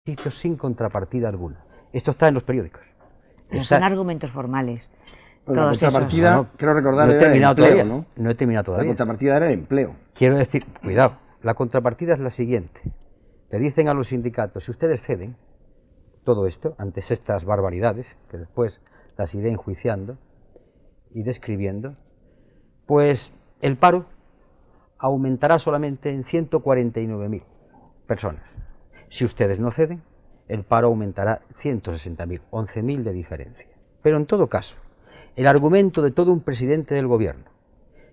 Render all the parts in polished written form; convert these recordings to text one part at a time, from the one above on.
sitios sin contrapartida alguna. Esto está en los periódicos. Son argumentos formales. Bueno, la Todos contrapartida, esos. quiero recordar, No he era el terminado empleo, todavía. ¿no? No he terminado La todavía. contrapartida era el empleo. Quiero decir, cuidado, la contrapartida es la siguiente. Le dicen a los sindicatos, si ustedes ceden todo esto, ante estas barbaridades, que después las iré enjuiciando y describiendo, pues el paro aumentará solamente en 149.000 personas. Si ustedes no ceden, el paro aumentará 160.000, 11.000 de diferencia. Pero en todo caso, el argumento de todo un presidente del gobierno,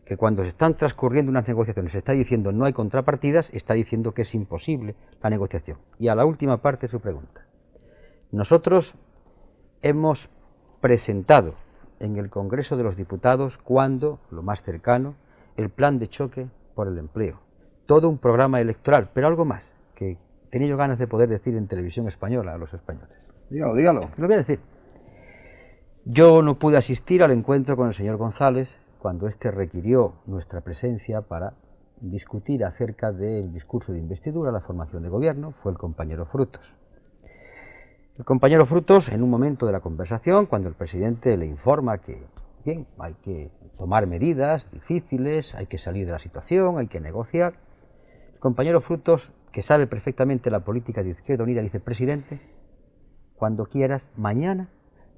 que cuando se están transcurriendo unas negociaciones está diciendo no hay contrapartidas, está diciendo que es imposible la negociación. Y a la última parte de su pregunta. Nosotros hemos presentado en el Congreso de los Diputados, cuando, lo más cercano, el plan de choque por el empleo. Todo un programa electoral, pero algo más, que tenía yo ganas de poder decir en televisión española a los españoles. Dígalo, dígalo. Lo voy a decir. Yo no pude asistir al encuentro con el señor González cuando éste requirió nuestra presencia para discutir acerca del discurso de investidura, la formación de gobierno. Fue el compañero Frutos. El compañero Frutos, en un momento de la conversación, cuando el presidente le informa que, bien, hay que tomar medidas difíciles, hay que salir de la situación, hay que negociar, el compañero Frutos, que sabe perfectamente la política de Izquierda Unida, dice: presidente, cuando quieras, mañana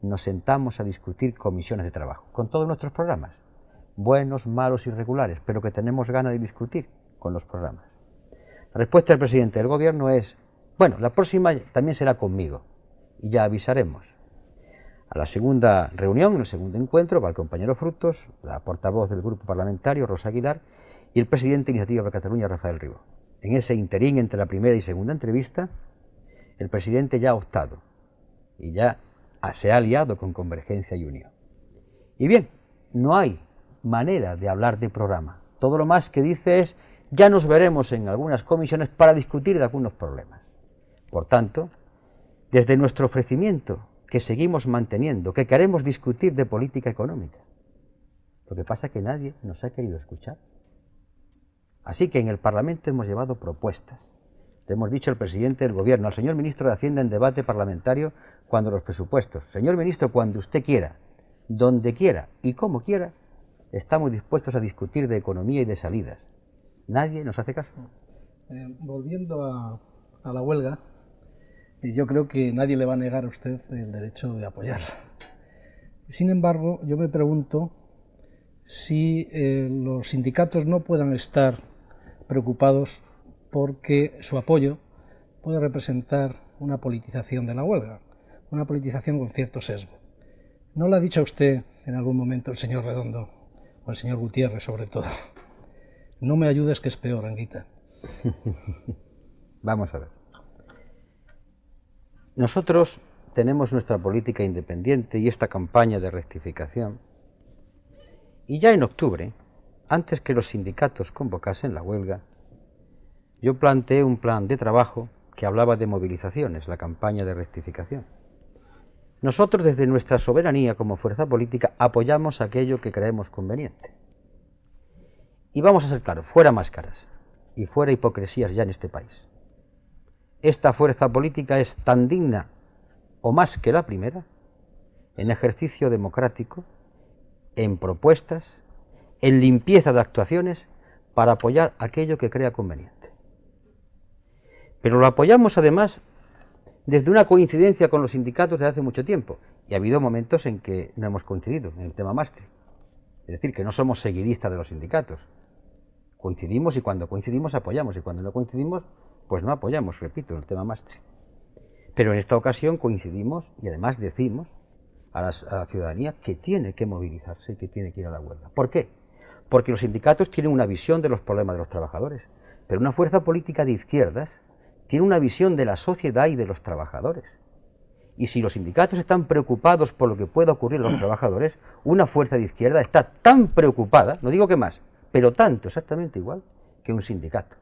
nos sentamos a discutir comisiones de trabajo, con todos nuestros programas, buenos, malos, irregulares, pero que tenemos ganas de discutir con los programas. La respuesta del presidente del gobierno es: bueno, la próxima también será conmigo, y ya avisaremos. A la segunda reunión, en el segundo encuentro, va el compañero Frutos, la portavoz del grupo parlamentario, Rosa Aguilar, y el presidente de Iniciativa per Catalunya, Rafael Ribó. En ese interín entre la primera y segunda entrevista, el presidente ya ha optado y ya se ha aliado con Convergencia y Unión. Y bien, no hay manera de hablar de programa. Todo lo más que dice es: ya nos veremos en algunas comisiones para discutir de algunos problemas. Por tanto, desde nuestro ofrecimiento, que seguimos manteniendo, que queremos discutir de política económica, lo que pasa es que nadie nos ha querido escuchar. Así que en el Parlamento hemos llevado propuestas. Le hemos dicho al presidente del gobierno, al señor ministro de Hacienda en debate parlamentario, cuando los presupuestos: señor ministro, cuando usted quiera, donde quiera y como quiera, estamos dispuestos a discutir de economía y de salidas. Nadie nos hace caso. Volviendo a la huelga, yo creo que nadie le va a negar a usted el derecho de apoyarla. Sin embargo, yo me pregunto si los sindicatos no puedan estar preocupados porque su apoyo puede representar una politización de la huelga, una politización con cierto sesgo. ¿No lo ha dicho a usted en algún momento el señor Redondo, o el señor Gutiérrez sobre todo? No me ayudes, que es peor, Anguita. Vamos a ver. Nosotros tenemos nuestra política independiente y esta campaña de rectificación. Y ya en octubre, antes que los sindicatos convocasen la huelga, yo planteé un plan de trabajo que hablaba de movilizaciones, la campaña de rectificación. Nosotros, desde nuestra soberanía como fuerza política, apoyamos aquello que creemos conveniente. Y vamos a ser claros, fuera máscaras y fuera hipocresías ya en este país. Esta fuerza política es tan digna o más que la primera en ejercicio democrático, en propuestas, en limpieza de actuaciones para apoyar aquello que crea conveniente. Pero lo apoyamos además desde una coincidencia con los sindicatos de hace mucho tiempo, y ha habido momentos en que no hemos coincidido en el tema Maastricht. Es decir, que no somos seguidistas de los sindicatos. Coincidimos, y cuando coincidimos apoyamos, y cuando no coincidimos, pues no apoyamos, repito, el tema Maastricht. Pero en esta ocasión coincidimos y además decimos a la ciudadanía que tiene que movilizarse y que tiene que ir a la huelga. ¿Por qué? Porque los sindicatos tienen una visión de los problemas de los trabajadores, pero una fuerza política de izquierdas tiene una visión de la sociedad y de los trabajadores. Y si los sindicatos están preocupados por lo que pueda ocurrir a los trabajadores, una fuerza de izquierda está tan preocupada, no digo que más, pero tanto, exactamente igual, que un sindicato.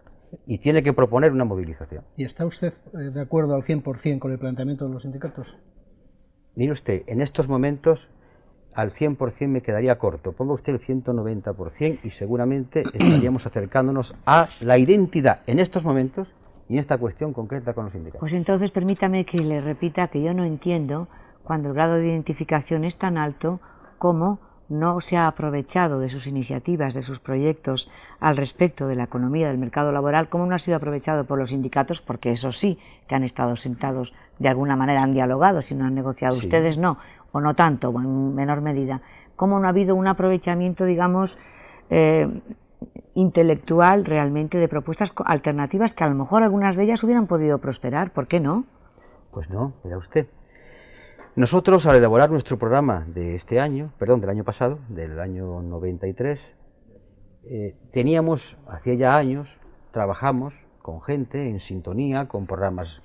Y tiene que proponer una movilización. ¿Y está usted de acuerdo al 100% con el planteamiento de los sindicatos? Mire usted, en estos momentos al 100% me quedaría corto. Ponga usted el 190% y seguramente estaríamos acercándonos a la identidad en estos momentos y en esta cuestión concreta con los sindicatos. Pues entonces permítame que le repita que yo no entiendo cuando el grado de identificación es tan alto como no se ha aprovechado de sus iniciativas, de sus proyectos al respecto de la economía del mercado laboral, como no ha sido aprovechado por los sindicatos, porque eso sí, que han estado sentados, de alguna manera han dialogado, si no han negociado. Sí. Ustedes no, o no tanto, o en menor medida. ¿Cómo no ha habido un aprovechamiento, digamos, intelectual realmente de propuestas alternativas que a lo mejor algunas de ellas hubieran podido prosperar? ¿Por qué no? Pues no, mira usted. Nosotros, al elaborar nuestro programa de este año, perdón, del año pasado, del año 93, hacía ya años, trabajamos con gente en sintonía, con programas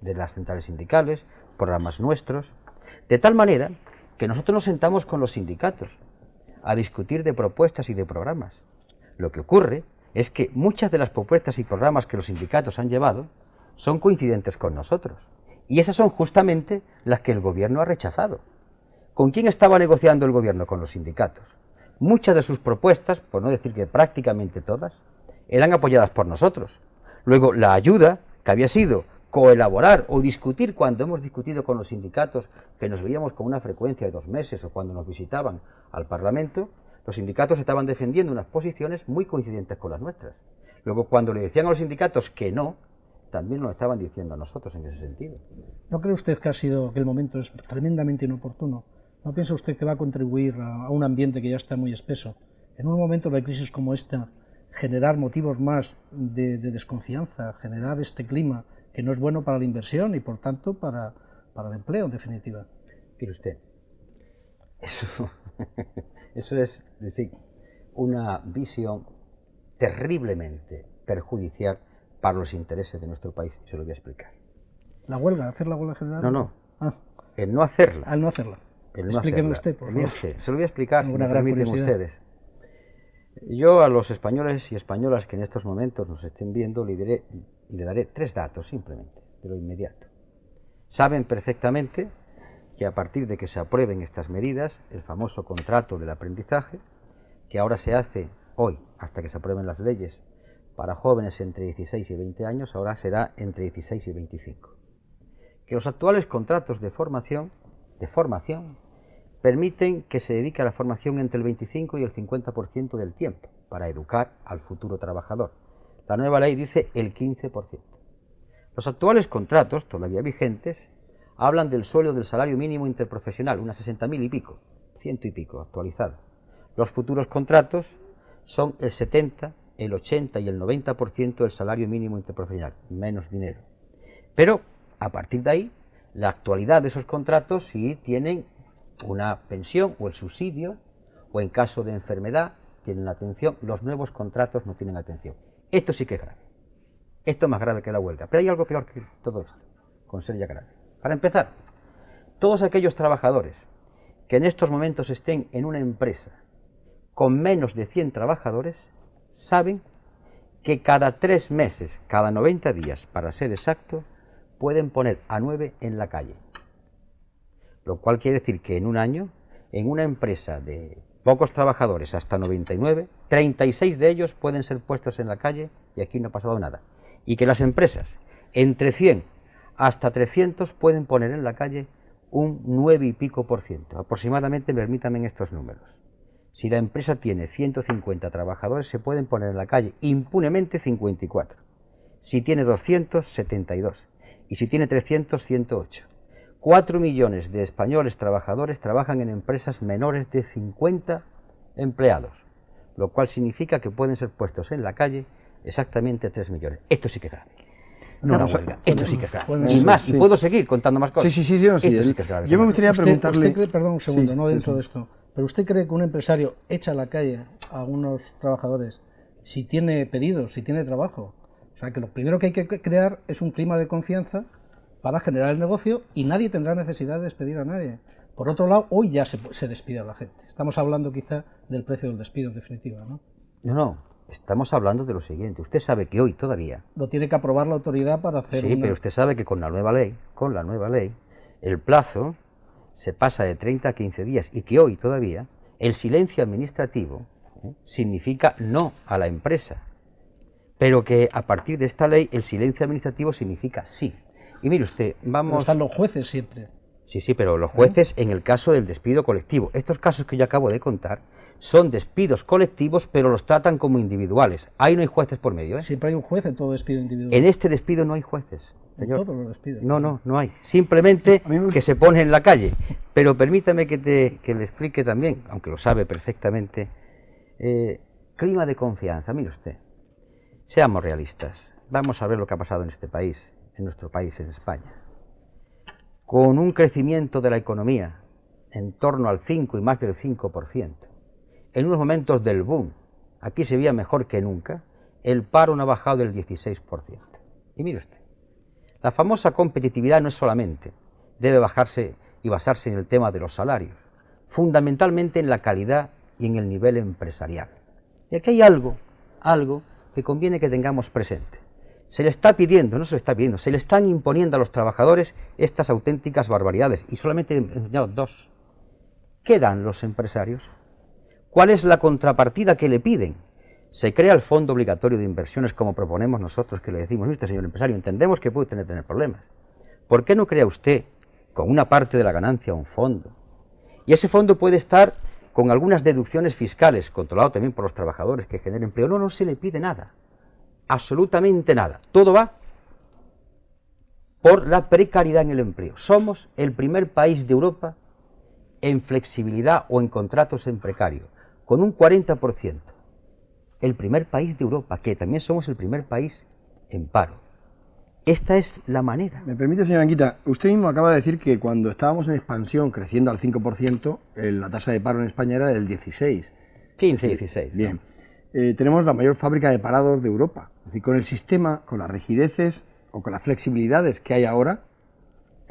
de las centrales sindicales, programas nuestros, de tal manera que nosotros nos sentamos con los sindicatos a discutir de propuestas y de programas. Lo que ocurre es que muchas de las propuestas y programas que los sindicatos han llevado son coincidentes con nosotros. Y esas son justamente las que el gobierno ha rechazado. ¿Con quién estaba negociando el gobierno? Con los sindicatos. Muchas de sus propuestas, por no decir que prácticamente todas, eran apoyadas por nosotros. Luego, la ayuda, que había sido coelaborar o discutir, cuando hemos discutido con los sindicatos, que nos veíamos con una frecuencia de 2 meses, o cuando nos visitaban al Parlamento, los sindicatos estaban defendiendo unas posiciones muy coincidentes con las nuestras. Luego, cuando le decían a los sindicatos que no, también lo estaban diciendo a nosotros en ese sentido. ¿No cree usted que el momento es tremendamente inoportuno? ¿No piensa usted que va a contribuir a un ambiente que ya está muy espeso? En un momento de crisis como esta, generar motivos más de desconfianza, generar este clima que no es bueno para la inversión y por tanto para el empleo en definitiva. Mire usted, eso es decir, una visión terriblemente perjudicial para los intereses de nuestro país, y se lo voy a explicar. ¿La huelga? ¿Hacer la huelga general? No. El no hacerla. Al no hacerla. Explíqueme usted, por favor. Se lo voy a explicar, si me permiten ustedes. Yo a los españoles y españolas que en estos momentos nos estén viendo le daré 3 datos simplemente, de lo inmediato. Saben perfectamente que a partir de que se aprueben estas medidas, el famoso contrato del aprendizaje, que ahora se hace hoy, hasta que se aprueben las leyes, para jóvenes entre 16 y 20 años, ahora será entre 16 y 25. Que los actuales contratos de formación permiten que se dedique a la formación entre el 25 y el 50% del tiempo para educar al futuro trabajador. La nueva ley dice el 15%. Los actuales contratos, todavía vigentes, hablan del sueldo del salario mínimo interprofesional, unas 60.000 y pico, 100 y pico actualizado. Los futuros contratos son el 70, el 80 y el 90% del salario mínimo interprofesional, menos dinero. Pero, a partir de ahí, la actualidad de esos contratos sí tienen una pensión o el subsidio, o en caso de enfermedad tienen la atención. Los nuevos contratos no tienen atención. Esto sí que es grave. Esto es más grave que la huelga. Pero hay algo peor que todo esto, con ser ya grave. Para empezar, todos aquellos trabajadores que en estos momentos estén en una empresa con menos de 100 trabajadores, saben que cada 3 meses, cada 90 días, para ser exacto, pueden poner a 9 en la calle. Lo cual quiere decir que en un año, en una empresa de pocos trabajadores, hasta 99, 36 de ellos pueden ser puestos en la calle y aquí no ha pasado nada. Y que las empresas, entre 100 hasta 300, pueden poner en la calle un 9 y pico por ciento. Aproximadamente, permítanme estos números. Si la empresa tiene 150 trabajadores, se pueden poner en la calle impunemente 54. Si tiene 200, 72. Y si tiene 300, 108. 4 millones de españoles trabajadores trabajan en empresas menores de 50 empleados, lo cual significa que pueden ser puestos en la calle exactamente 3 millones. Esto sí que es grave. Una huelga. Esto sí que es grave. Y más, y puedo seguir contando más cosas. Sí, sí es grave. Yo me gustaría preguntarle... ¿Usted cree, perdón un segundo, no dentro de esto, pero usted cree que un empresario echa a la calle a unos trabajadores si tiene pedidos, si tiene trabajo? O sea, que lo primero que hay que crear es un clima de confianza para generar el negocio y nadie tendrá necesidad de despedir a nadie. Por otro lado, hoy ya se despide a la gente. Estamos hablando quizá del precio del despido en definitiva, ¿no? No, estamos hablando de lo siguiente. Usted sabe que hoy todavía... Lo tiene que aprobar la autoridad para hacer Sí, pero usted sabe que con la nueva ley, el plazo se pasa de 30 a 15 días y que hoy todavía el silencio administrativo significa no a la empresa. pero que a partir de esta ley el silencio administrativo significa sí. Y mire usted, vamos... Pero están los jueces siempre. Sí, sí, pero los jueces en el caso del despido colectivo. Estos casos que yo acabo de contar son despidos colectivos, pero los tratan como individuales. Ahí no hay jueces por medio, ¿eh? Siempre hay un juez en todo despido individual. En este despido no hay jueces, señor. En todos los despidos. No hay. Simplemente que se pone en la calle. Pero permítame que le explique también, aunque lo sabe perfectamente, clima de confianza. Mire usted, seamos realistas. Vamos a ver lo que ha pasado en este país, en nuestro país, en España. Con un crecimiento de la economía en torno al 5 y más del 5%, en unos momentos del boom, aquí se veía mejor que nunca, el paro no ha bajado del 16%. Y mire usted, la famosa competitividad no es solamente, debe bajarse y basarse en el tema de los salarios, fundamentalmente en la calidad y en el nivel empresarial. Y aquí hay algo que conviene que tengamos presente. Se le está pidiendo, no se le está pidiendo, se le están imponiendo a los trabajadores estas auténticas barbaridades, y solamente he enseñado dos. ¿Qué dan los empresarios? ¿Cuál es la contrapartida que le piden? Se crea el fondo obligatorio de inversiones como proponemos nosotros, que le decimos, mire usted, señor empresario, entendemos que puede tener problemas. ¿Por qué no crea usted con una parte de la ganancia un fondo? Y ese fondo puede estar con algunas deducciones fiscales, controlado también por los trabajadores que generen empleo. No se le pide nada. Absolutamente nada. Todo va por la precariedad en el empleo. Somos el primer país de Europa en flexibilidad o en contratos en precario, con un 40%. El primer país de Europa, que también somos el primer país en paro. Esta es la manera. Me permite, señora Anguita, usted mismo acaba de decir que cuando estábamos en expansión, creciendo al 5%, la tasa de paro en España era del 16. 15, 16. Bien. Tenemos la mayor fábrica de parados de Europa. Es decir, con el sistema, con las rigideces o con las flexibilidades que hay ahora,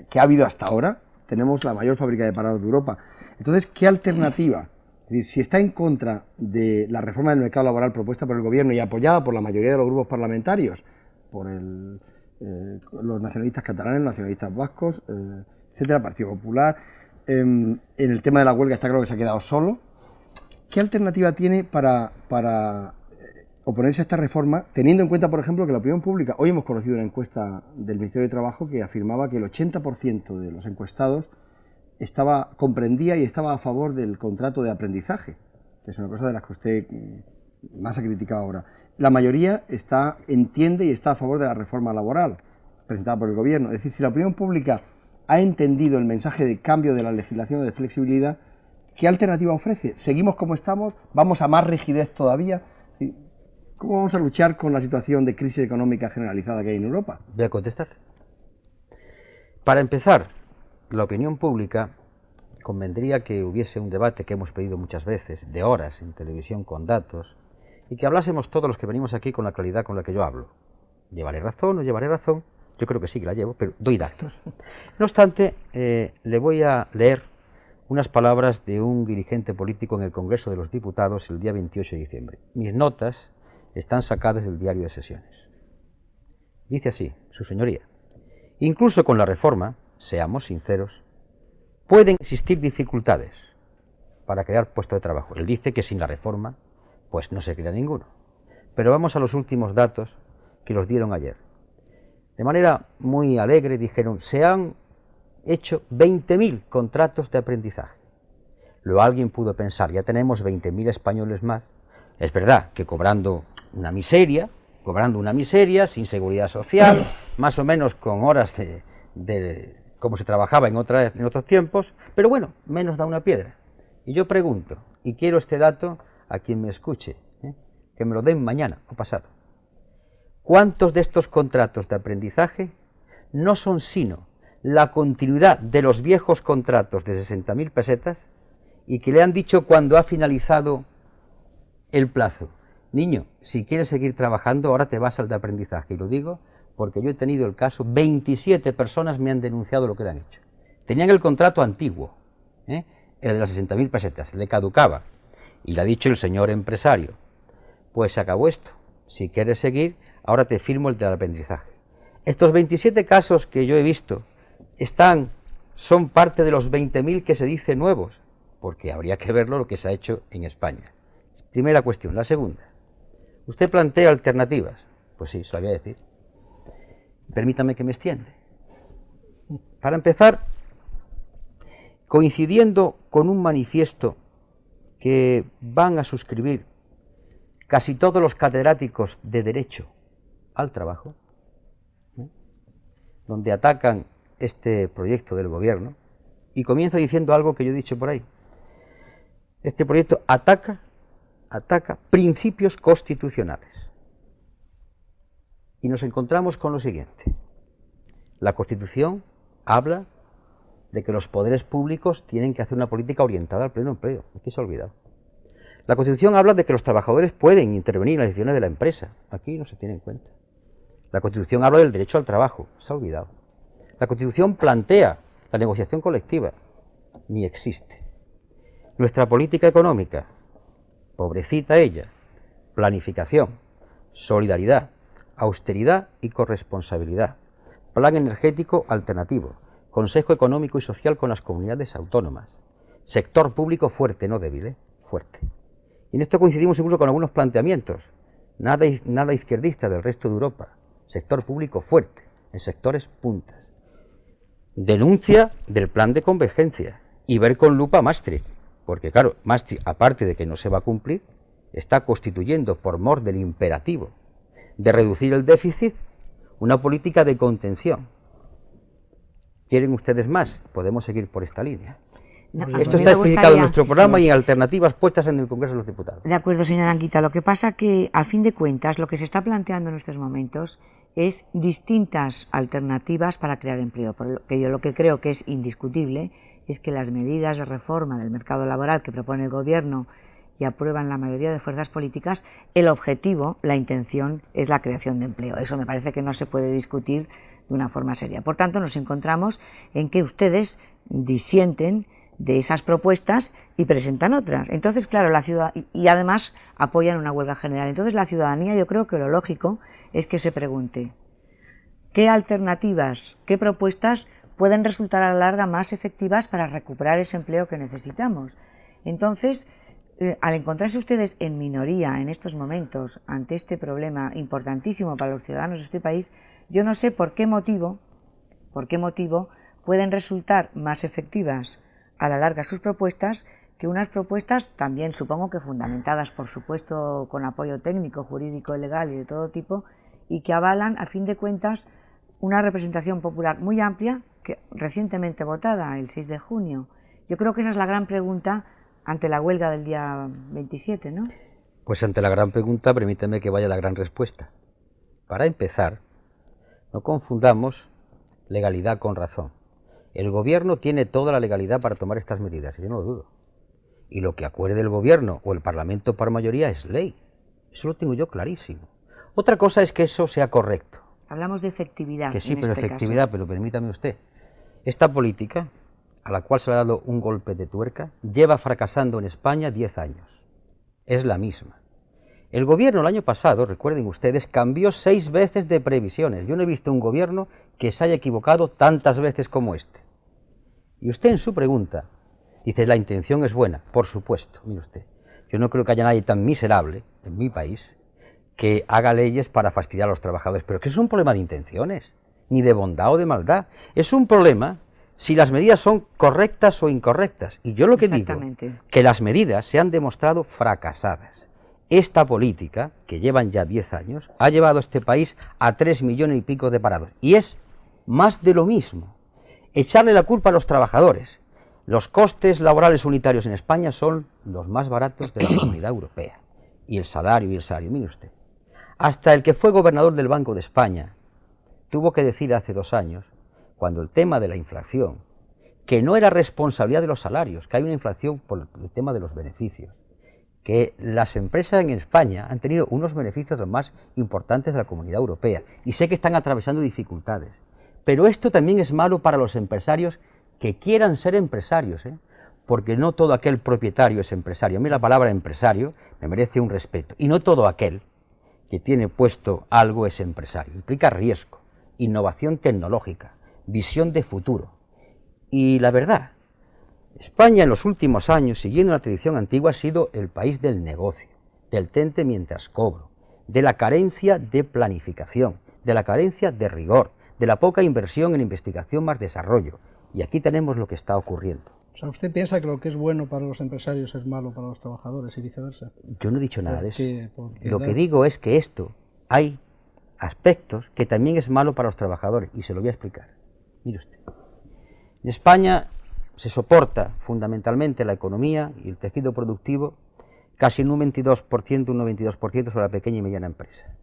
que ha habido hasta ahora, tenemos la mayor fábrica de parados de Europa. Entonces, ¿qué alternativa? Es decir, si está en contra de la reforma del mercado laboral propuesta por el Gobierno y apoyada por la mayoría de los grupos parlamentarios, por los nacionalistas catalanes, nacionalistas vascos, etcétera, Partido Popular, en el tema de la huelga está claro que se ha quedado solo. ¿Qué alternativa tiene para oponerse a esta reforma, teniendo en cuenta, por ejemplo, que la opinión pública, hoy hemos conocido una encuesta del Ministerio de Trabajo que afirmaba que el 80% de los encuestados comprendía y estaba a favor del contrato de aprendizaje, que es una cosa de las que usted más ha criticado ahora? La mayoría entiende y está a favor de la reforma laboral presentada por el Gobierno. Es decir, si la opinión pública ha entendido el mensaje de cambio de la legislación de flexibilidad, ¿qué alternativa ofrece? ¿Seguimos como estamos? ¿Vamos a más rigidez todavía? ¿Cómo vamos a luchar con la situación de crisis económica generalizada que hay en Europa? Voy a contestar. Para empezar, la opinión pública convendría que hubiese un debate que hemos pedido muchas veces, de horas en televisión con datos, y que hablásemos todos los que venimos aquí con la claridad con la que yo hablo. ¿Llevaré razón o llevaré razón? Yo creo que sí que la llevo, pero doy datos. No obstante, le voy a leer unas palabras de un dirigente político en el Congreso de los Diputados el día 28 de diciembre. Mis notas están sacadas del diario de sesiones. Dice así, su señoría: incluso con la reforma, seamos sinceros, pueden existir dificultades para crear puestos de trabajo. Él dice que sin la reforma, pues no se crea ninguno. Pero vamos a los últimos datos que los dieron ayer. De manera muy alegre dijeron, se han hecho 20.000 contratos de aprendizaje. Luego alguien pudo pensar, ya tenemos 20.000 españoles más. Es verdad que cobrando una miseria, sin seguridad social, más o menos con horas de como se trabajaba en otros tiempos, pero bueno, menos da una piedra. Y yo pregunto, y quiero este dato a quien me escuche, que me lo den mañana o pasado. ¿Cuántos de estos contratos de aprendizaje no son sino la continuidad de los viejos contratos de 60.000 pesetas y que le han dicho cuando ha finalizado el plazo, niño, si quieres seguir trabajando, ahora te vas al de aprendizaje? Y lo digo porque yo he tenido el caso, 27 personas me han denunciado lo que le han hecho. Tenían el contrato antiguo, el de las 60.000 pesetas, le caducaba, y le ha dicho el señor empresario, pues se acabó esto, si quieres seguir, ahora te firmo el del aprendizaje. Estos 27 casos que yo he visto son parte de los 20.000 que se dicen nuevos, porque habría que verlo lo que se ha hecho en España. Primera cuestión. La segunda, usted plantea alternativas. Pues sí, se lo voy a decir. Permítame que me extienda. Para empezar, coincidiendo con un manifiesto que van a suscribir casi todos los catedráticos de Derecho al Trabajo, donde atacan este proyecto del gobierno, y comienzo diciendo algo que yo he dicho por ahí. Este proyecto ataca principios constitucionales. Y nos encontramos con lo siguiente. La Constitución habla de que los poderes públicos tienen que hacer una política orientada al pleno empleo. Aquí se ha olvidado. La Constitución habla de que los trabajadores pueden intervenir en las decisiones de la empresa. Aquí no se tiene en cuenta. La Constitución habla del derecho al trabajo. Se ha olvidado. La Constitución plantea la negociación colectiva. Ni existe. Nuestra política económica, pobrecita ella, planificación, solidaridad, austeridad y corresponsabilidad, plan energético alternativo, Consejo Económico y Social con las comunidades autónomas, sector público fuerte, no débil, fuerte. Y en esto coincidimos incluso con algunos planteamientos, nada izquierdista del resto de Europa, sector público fuerte, en sectores puntas. Denuncia del plan de convergencia y ver con lupa Maastricht, porque claro, Maastricht, aparte de que no se va a cumplir, está constituyendo por mor del imperativo de reducir el déficit, una política de contención. ¿Quieren ustedes más? Podemos seguir por esta línea. No, esto está explicado en nuestro programa y en alternativas puestas en el Congreso de los Diputados. De acuerdo, señora Anguita. Lo que pasa que, al fin de cuentas, lo que se está planteando en estos momentos es distintas alternativas para crear empleo. Porque yo lo que creo que es indiscutible es que las medidas de reforma del mercado laboral que propone el Gobierno y aprueban la mayoría de fuerzas políticas, el objetivo, la intención, es la creación de empleo. Eso me parece que no se puede discutir de una forma seria. Por tanto, nos encontramos en que ustedes disienten de esas propuestas y presentan otras. Entonces, claro, la ciudad y además apoyan una huelga general. Entonces, la ciudadanía, yo creo que lo lógico es que se pregunte qué alternativas, qué propuestas pueden resultar a la larga más efectivas para recuperar ese empleo que necesitamos. Entonces, al encontrarse ustedes en minoría en estos momentos ante este problema importantísimo para los ciudadanos de este país, yo no sé por qué motivo pueden resultar más efectivas a la larga sus propuestas que unas propuestas también supongo que fundamentadas, por supuesto, con apoyo técnico, jurídico, legal y de todo tipo, y que avalan, a fin de cuentas, una representación popular muy amplia, que recientemente votada el 6 de junio. Yo creo que esa es la gran pregunta ante la huelga del día 27, ¿no? Pues ante la gran pregunta, permíteme que vaya la gran respuesta. Para empezar, no confundamos legalidad con razón. El Gobierno tiene toda la legalidad para tomar estas medidas, yo no lo dudo. Y lo que acuerde el Gobierno o el Parlamento por mayoría es ley. Eso lo tengo yo clarísimo. Otra cosa es que eso sea correcto. Hablamos de efectividad. Que sí, en pero este efectividad, caso. pero permítame usted. Esta política, a la cual se le ha dado un golpe de tuerca, lleva fracasando en España 10 años. Es la misma. El Gobierno el año pasado, recuerden ustedes, cambió 6 veces de previsiones. Yo no he visto un Gobierno que se haya equivocado tantas veces como este. Y usted en su pregunta dice, la intención es buena. Por supuesto, mire usted, yo no creo que haya nadie tan miserable en mi país que haga leyes para fastidiar a los trabajadores, pero que es un problema de intenciones, ni de bondad o de maldad. Es un problema si las medidas son correctas o incorrectas. Y yo lo que digo, que las medidas se han demostrado fracasadas. Esta política, que llevan ya 10 años, ha llevado a este país a 3 millones y pico de parados. Y es más de lo mismo. Echarle la culpa a los trabajadores. Los costes laborales unitarios en España son los más baratos de la Comunidad Europea. Y el salario, mire usted. Hasta el que fue gobernador del Banco de España tuvo que decir hace 2 años, cuando el tema de la inflación, que no era responsabilidad de los salarios, que hay una inflación por el tema de los beneficios, que las empresas en España han tenido unos beneficios los más importantes de la Comunidad Europea, y sé que están atravesando dificultades, pero esto también es malo para los empresarios que quieran ser empresarios, porque no todo aquel propietario es empresario. A mí la palabra empresario me merece un respeto, y no todo aquel que tiene puesto algo es empresario. Implica riesgo, innovación tecnológica, visión de futuro. Y la verdad, España en los últimos años, siguiendo una tradición antigua, ha sido el país del negocio, del tente mientras cobro, de la carencia de planificación, de la carencia de rigor, de la poca inversión en investigación más desarrollo. Y aquí tenemos lo que está ocurriendo. O sea, ¿usted piensa que lo que es bueno para los empresarios es malo para los trabajadores y viceversa? Yo no he dicho nada de eso. Porque Lo que digo es que esto, hay aspectos que también es malo para los trabajadores, y se lo voy a explicar. Mire usted. En España se soporta fundamentalmente la economía y el tejido productivo casi en un 22%, un 92% sobre la pequeña y mediana empresa.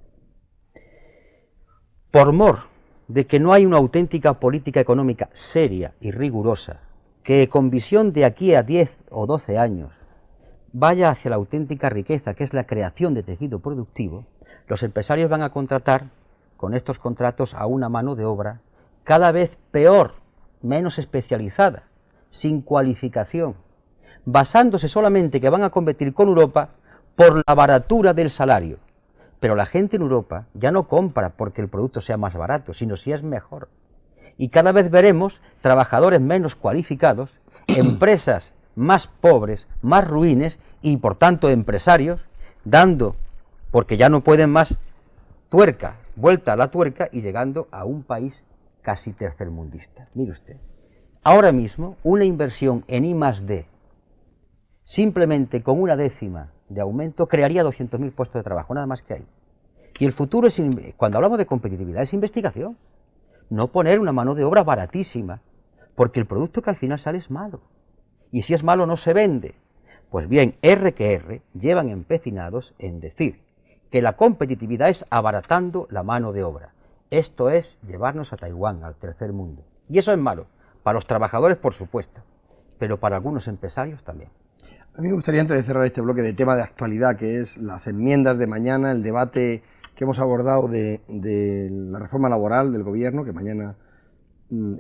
Por mor de que no hay una auténtica política económica seria y rigurosa, que con visión de aquí a 10 o 12 años vaya hacia la auténtica riqueza, que es la creación de tejido productivo, los empresarios van a contratar con estos contratos a una mano de obra cada vez peor, menos especializada, sin cualificación, basándose solamente que van a competir con Europa por la baratura del salario. Pero la gente en Europa ya no compra porque el producto sea más barato, sino si es mejor. Y cada vez veremos trabajadores menos cualificados, empresas más pobres, más ruines y por tanto empresarios dando, porque ya no pueden más, vuelta a la tuerca y llegando a un país casi tercermundista. Mire usted, ahora mismo una inversión en I+D, simplemente con una décima de aumento, crearía 200.000 puestos de trabajo, nada más que ahí. Y el futuro, cuando hablamos de competitividad, es investigación. No poner una mano de obra baratísima, porque el producto que al final sale es malo. Y si es malo no se vende. Pues bien, R que R llevan empecinados en decir que la competitividad es abaratando la mano de obra. Esto es llevarnos a Taiwán, al tercer mundo. Y eso es malo, para los trabajadores por supuesto, pero para algunos empresarios también. A mí me gustaría, antes de cerrar este bloque de tema de actualidad, que es las enmiendas de mañana, el debate que hemos abordado de la reforma laboral del gobierno, que mañana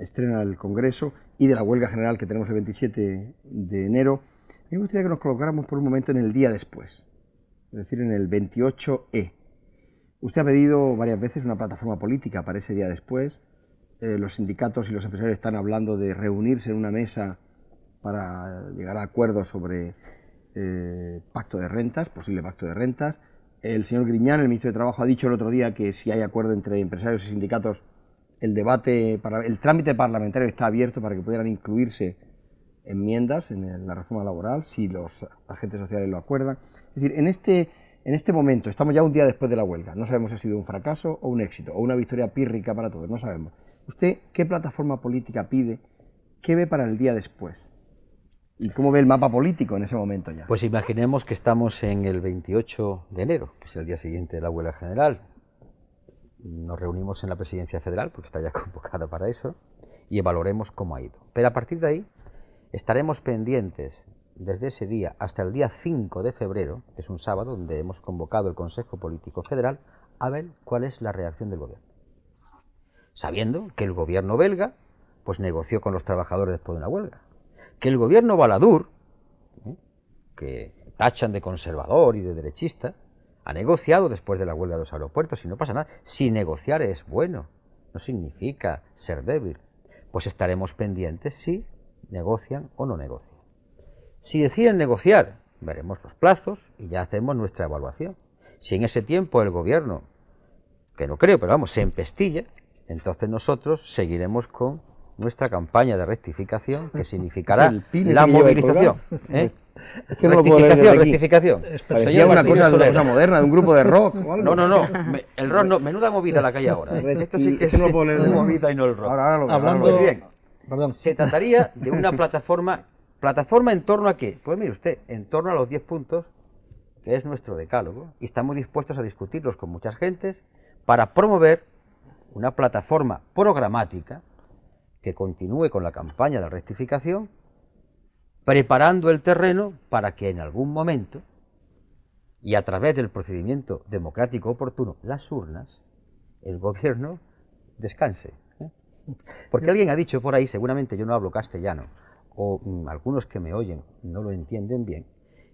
estrena el Congreso, y de la huelga general que tenemos el 27 de enero, a mí me gustaría que nos colocáramos por un momento en el día después, es decir, en el 28E. Usted ha pedido varias veces una plataforma política para ese día después. Los sindicatos y los empresarios están hablando de reunirse en una mesa para llegar a acuerdos sobre pacto de rentas, posible pacto de rentas. El señor Griñán, el ministro de Trabajo, ha dicho el otro día que si hay acuerdo entre empresarios y sindicatos, el trámite parlamentario está abierto para que pudieran incluirse enmiendas en la reforma laboral, si los agentes sociales lo acuerdan. Es decir, en este momento, estamos ya un día después de la huelga, no sabemos si ha sido un fracaso o un éxito, o una victoria pírrica para todos, no sabemos. ¿Usted qué plataforma política pide? ¿Qué ve para el día después? ¿Y cómo ve el mapa político en ese momento ya? Pues imaginemos que estamos en el 28 de enero, que es el día siguiente de la huelga general. Nos reunimos en la Presidencia Federal, porque está ya convocada para eso, y evaluaremos cómo ha ido. Pero a partir de ahí estaremos pendientes desde ese día hasta el día 5 de febrero, que es un sábado, donde hemos convocado el Consejo Político Federal, a ver cuál es la reacción del gobierno. Sabiendo que el gobierno belga pues negoció con los trabajadores después de una huelga. Que el gobierno Balladur, que tachan de conservador y de derechista, ha negociado después de la huelga de los aeropuertos y no pasa nada. Si negociar es bueno, no significa ser débil. Pues estaremos pendientes si negocian o no negocian. Si deciden negociar, veremos los plazos y ya hacemos nuestra evaluación. Si en ese tiempo el gobierno, que no creo, pero vamos, se empestilla, entonces nosotros seguiremos con nuestra campaña de rectificación, que significará la movilización. Es que no rectificación. Parecía una cosa moderna, de un grupo de rock o algo. No. El rock no. Menuda movida la que hay ahora. Esto sí que es no puedo leer movida y no el rock. Hablando Pues bien, se trataría de una plataforma. ¿Plataforma en torno a qué? Pues mire usted, en torno a los 10 puntos, que es nuestro decálogo, y estamos dispuestos a discutirlos con muchas gentes para promover una plataforma programática que continúe con la campaña de rectificación, preparando el terreno para que en algún momento, y a través del procedimiento democrático oportuno, las urnas, el gobierno descanse. Porque alguien ha dicho por ahí, seguramente yo no hablo castellano, o algunos que me oyen no lo entienden bien,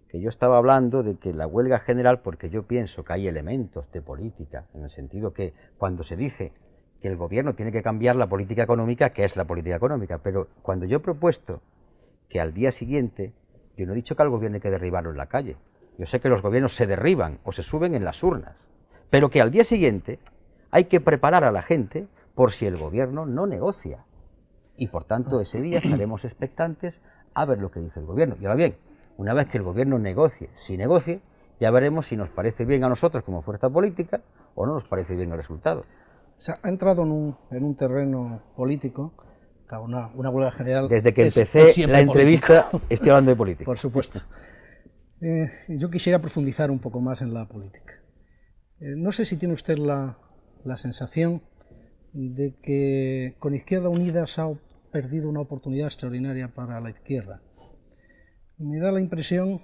que yo estaba hablando de que la huelga general, porque yo pienso que hay elementos de política, en el sentido que cuando se dice que el gobierno tiene que cambiar la política económica, ¿qué es la política económica? Pero cuando yo he propuesto que al día siguiente, yo no he dicho que al gobierno hay que derribarlo en la calle. Yo sé que los gobiernos se derriban o se suben en las urnas, pero que al día siguiente hay que preparar a la gente por si el gobierno no negocia. Y por tanto ese día estaremos expectantes a ver lo que dice el gobierno. Y ahora bien, una vez que el gobierno negocie, si negocie, ya veremos si nos parece bien a nosotros como fuerza política o no nos parece bien el resultado. O sea, ha entrado en un terreno político, claro, una huelga general. Desde que empecé la entrevista estoy hablando de política. Por supuesto. Yo quisiera profundizar un poco más en la política. No sé si tiene usted la sensación de que con Izquierda Unida se ha perdido una oportunidad extraordinaria para la izquierda. Me da la impresión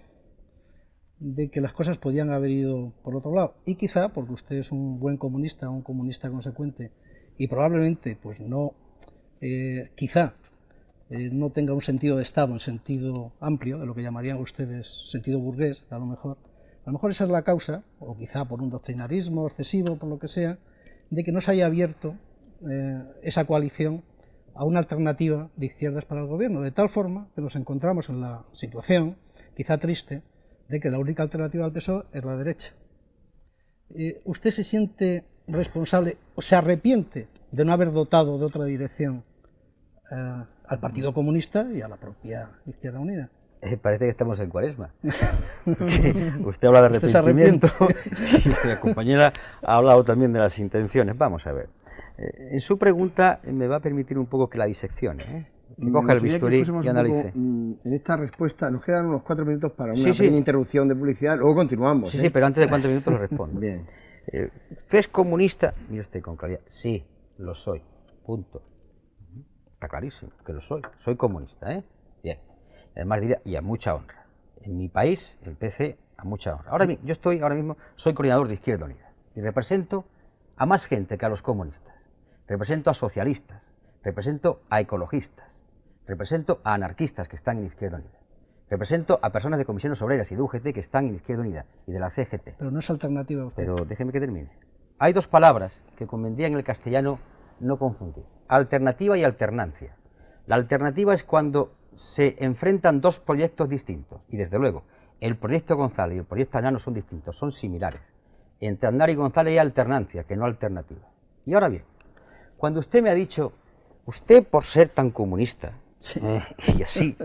de que las cosas podían haber ido por otro lado, y quizá porque usted es un buen comunista, un comunista consecuente, y probablemente pues no, no tenga un sentido de Estado en sentido amplio, de lo que llamarían ustedes sentido burgués, a lo mejor esa es la causa, o quizá por un doctrinarismo excesivo, por lo que sea, de que no se haya abierto esa coalición a una alternativa de izquierdas para el gobierno, de tal forma que nos encontramos en la situación, quizá triste, de que la única alternativa al PSOE es la derecha. ¿Usted se siente responsable o se arrepiente de no haber dotado de otra dirección al Partido Comunista y a la propia Izquierda Unida? Parece que estamos en Cuaresma. Usted habla de arrepentimiento y la compañera ha hablado también de las intenciones. Vamos a ver. En su pregunta me va a permitir un poco que la diseccione, que coja el bisturí y analice. En esta respuesta nos quedan unos 4 minutos para una pequeña interrupción de publicidad, luego continuamos. Sí, pero antes de 4 minutos lo respondo. Bien. ¿Usted es comunista? Mire usted con claridad. Sí, lo soy. Punto. Está clarísimo que lo soy. Soy comunista, ¿eh? Bien. Además diría, y a mucha honra. En mi país, el PC, a mucha honra. Ahora mismo soy coordinador de Izquierda Unida y represento a más gente que a los comunistas. Represento a socialistas, represento a ecologistas, represento a anarquistas que están en Izquierda Unida, represento a personas de comisiones obreras y de UGT que están en Izquierda Unida y de la CGT. Pero no es alternativa a usted. Pero déjeme que termine. Hay 2 palabras que convendría en el castellano no confundir: alternativa y alternancia. La alternativa es cuando se enfrentan 2 proyectos distintos, y desde luego el proyecto González y el proyecto Añano son distintos, son similares. Entre Aznar y González hay alternancia, que no alternativa. Y ahora bien, cuando usted me ha dicho, usted por ser tan comunista, sí. Y así,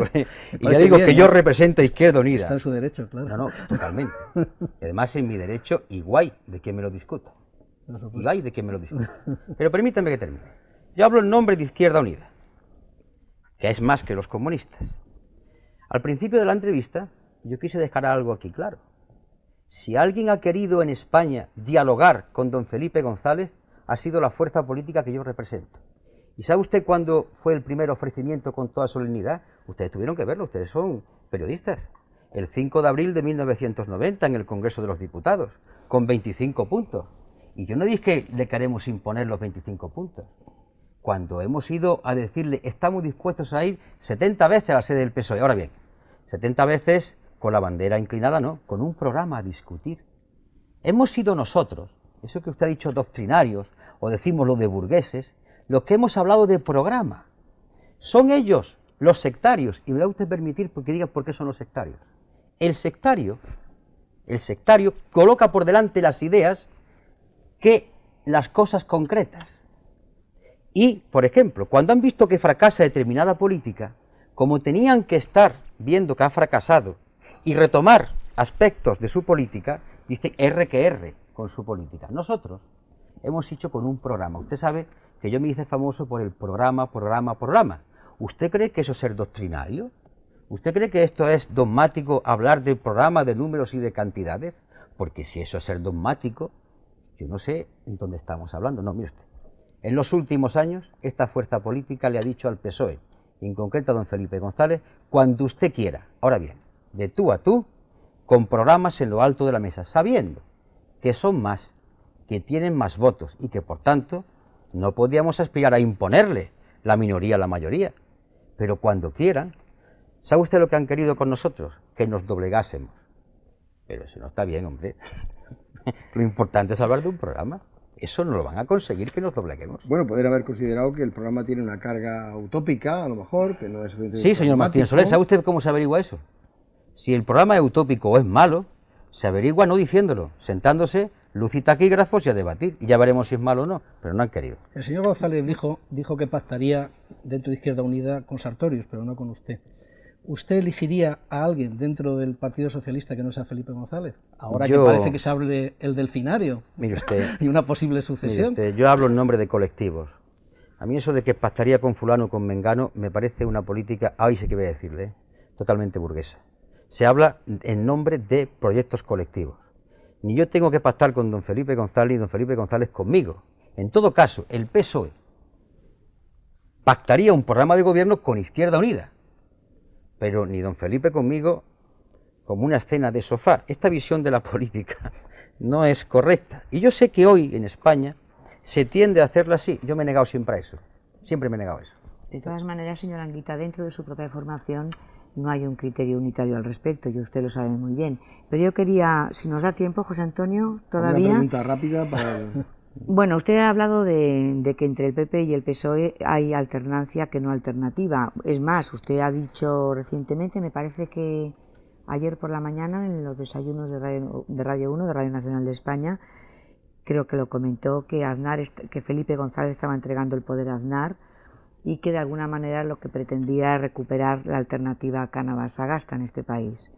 y ya digo bien, que yo represento a Izquierda Unida. Está en su derecho, claro. No, totalmente. Y además en mi derecho, igual de que me lo discuta. Igual de que me lo discuta. Pero permítanme que termine. Yo hablo en nombre de Izquierda Unida, que es más que los comunistas. Al principio de la entrevista, yo quise dejar algo aquí claro. Si alguien ha querido en España dialogar con don Felipe González, ha sido la fuerza política que yo represento. ¿Y sabe usted cuándo fue el primer ofrecimiento con toda solemnidad? Ustedes tuvieron que verlo, ustedes son periodistas. El 5 de abril de 1990 en el Congreso de los Diputados, con 25 puntos. Y yo no dije que le queremos imponer los 25 puntos. Cuando hemos ido a decirle, estamos dispuestos a ir 70 veces a la sede del PSOE. Ahora bien, 70 veces con la bandera inclinada, no, con un programa a discutir. Hemos sido nosotros, eso que usted ha dicho doctrinarios, o decimos lo de burgueses, los que hemos hablado de programa. Son ellos, los sectarios, y me va a usted permitir que diga por qué son los sectarios. El sectario coloca por delante las ideas que las cosas concretas. Y, por ejemplo, cuando han visto que fracasa determinada política, como tenían que estar viendo que ha fracasado y retomar aspectos de su política, dicen R que R con su política. Nosotros hemos hecho con un programa. Usted sabe que yo me hice famoso por el programa. ¿Usted cree que eso es ser doctrinario? ¿Usted cree que esto es dogmático, hablar del programa, de números y de cantidades? Porque si eso es ser dogmático, yo no sé en dónde estamos hablando. No, mire usted. En los últimos años, esta fuerza política le ha dicho al PSOE, en concreto a don Felipe González, cuando usted quiera. Ahora bien, de tú a tú, con programas en lo alto de la mesa, sabiendo que son más, que tienen más votos y que, por tanto, no podíamos aspirar a imponerle la minoría a la mayoría. Pero cuando quieran, ¿sabe usted lo que han querido con nosotros? Que nos doblegásemos. Pero eso no está bien, hombre. Lo importante es hablar de un programa. Eso no lo van a conseguir, que nos dobleguemos. Bueno, poder haber considerado que el programa tiene una carga utópica, a lo mejor, que no es... Sí, señor Martín Soler, ¿sabe usted cómo se averigua eso? Si el programa es utópico o es malo, se averigua no diciéndolo, sentándose luz y taquígrafos y a debatir. Y ya veremos si es malo o no, pero no han querido. El señor González dijo que pactaría dentro de Izquierda Unida con Sartorius, pero no con usted. ¿Usted elegiría a alguien dentro del Partido Socialista que no sea Felipe González? Ahora que parece que se abre el delfinario Mire usted, y una posible sucesión. mire usted, yo hablo en nombre de colectivos. A mí eso de que pactaría con fulano o con mengano me parece una política, ahí sí que voy a decirle, totalmente burguesa. Se habla en nombre de proyectos colectivos. Ni yo tengo que pactar con don Felipe González ni don Felipe González conmigo. En todo caso, el PSOE pactaría un programa de gobierno con Izquierda Unida, pero ni don Felipe conmigo como una escena de sofá. Esta visión de la política no es correcta. Y yo sé que hoy en España se tiende a hacerla así. Yo me he negado siempre a eso. Siempre me he negado a eso. De todas maneras, señora Anguita, dentro de su propia formación no hay un criterio unitario al respecto, y usted lo sabe muy bien. Pero yo quería, si nos da tiempo, José Antonio, todavía... Una pregunta rápida para... Bueno, usted ha hablado de que entre el PP y el PSOE hay alternancia que no alternativa. Es más, usted ha dicho recientemente, me parece que ayer por la mañana, en los desayunos de Radio 1, de Radio Nacional de España, creo que lo comentó, que Felipe González estaba entregando el poder a Aznar y que de alguna manera lo que pretendía era recuperar la alternativa Cánovas-Sagasta en este país.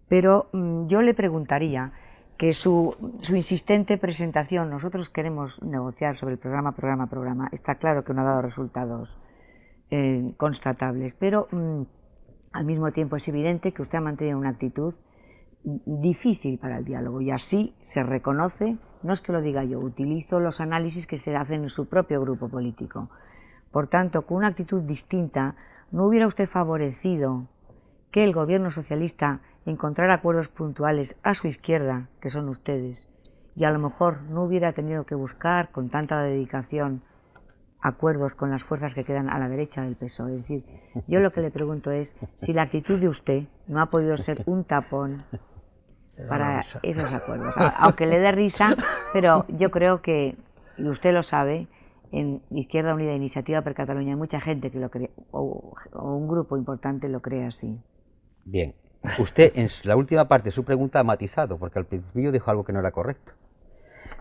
Pero yo le preguntaría que su insistente presentación, nosotros queremos negociar sobre el programa, está claro que no ha dado resultados constatables, pero al mismo tiempo es evidente que usted ha mantenido una actitud difícil para el diálogo, y así se reconoce, no es que lo diga yo, utilizo los análisis que se hacen en su propio grupo político. Por tanto, con una actitud distinta, ¿no hubiera usted favorecido que el gobierno socialista encontrara acuerdos puntuales a su izquierda, que son ustedes, y a lo mejor no hubiera tenido que buscar con tanta dedicación acuerdos con las fuerzas que quedan a la derecha del PSOE? Es decir, yo lo que le pregunto es si la actitud de usted no ha podido ser un tapón para esos acuerdos, aunque le dé risa, pero yo creo que, y usted lo sabe, en Izquierda Unida e Iniciativa per Cataluña hay mucha gente que lo cree, o un grupo importante lo cree así. Bien, usted en la última parte de su pregunta ha matizado, porque al principio dijo algo que no era correcto.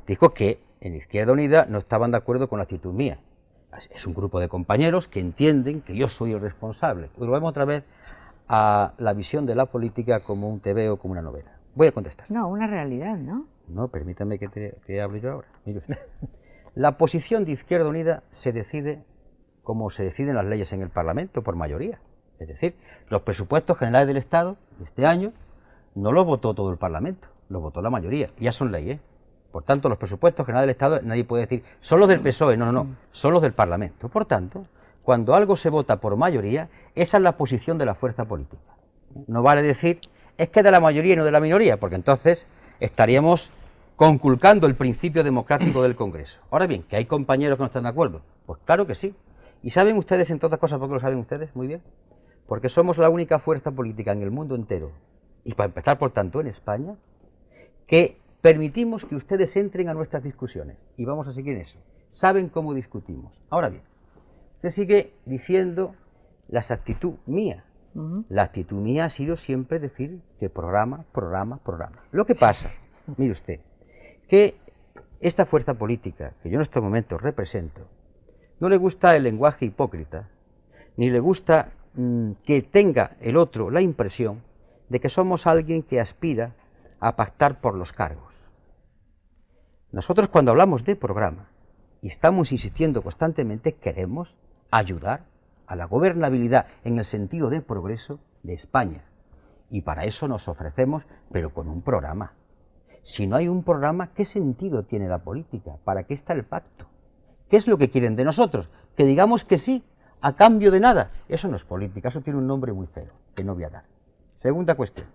Dijo que en Izquierda Unida no estaban de acuerdo con la actitud mía. Es un grupo de compañeros que entienden que yo soy el responsable. Volvemos otra vez a la visión de la política como un tebeo, como una novela. Voy a contestar. No, una realidad, ¿no? No, permítame que hable yo ahora. Mire usted. La posición de Izquierda Unida se decide como se deciden las leyes en el Parlamento, por mayoría. Es decir, los presupuestos generales del Estado de este año no los votó todo el Parlamento, los votó la mayoría, y ya son leyes. Por tanto, los presupuestos generales del Estado, nadie puede decir, son los del PSOE, no, son los del Parlamento. Por tanto, cuando algo se vota por mayoría, esa es la posición de la fuerza política. No vale decir, es que de la mayoría y no de la minoría, porque entonces estaríamos conculcando el principio democrático del Congreso. Ahora bien, ¿que hay compañeros que no están de acuerdo? Pues claro que sí. ¿Y saben ustedes, entre otras cosas, por qué lo saben ustedes? Muy bien. Porque somos la única fuerza política en el mundo entero, y para empezar, por tanto, en España, que permitimos que ustedes entren a nuestras discusiones. Y vamos a seguir en eso. Saben cómo discutimos. Ahora bien, usted sigue diciendo la actitud mía. La actitud mía ha sido siempre decir que programa. Lo que pasa, mire usted, que esta fuerza política que yo en estos momentos represento, no le gusta el lenguaje hipócrita, ni le gusta que tenga el otro la impresión de que somos alguien que aspira a pactar por los cargos. Nosotros, cuando hablamos de programa, y estamos insistiendo constantemente, queremos ayudar a la gobernabilidad en el sentido de progreso de España, y para eso nos ofrecemos, pero con un programa. Si no hay un programa, ¿qué sentido tiene la política? ¿Para qué está el pacto? ¿Qué es lo que quieren de nosotros? Que digamos que sí, a cambio de nada. Eso no es política, eso tiene un nombre muy feo, que no voy a dar. Segunda cuestión.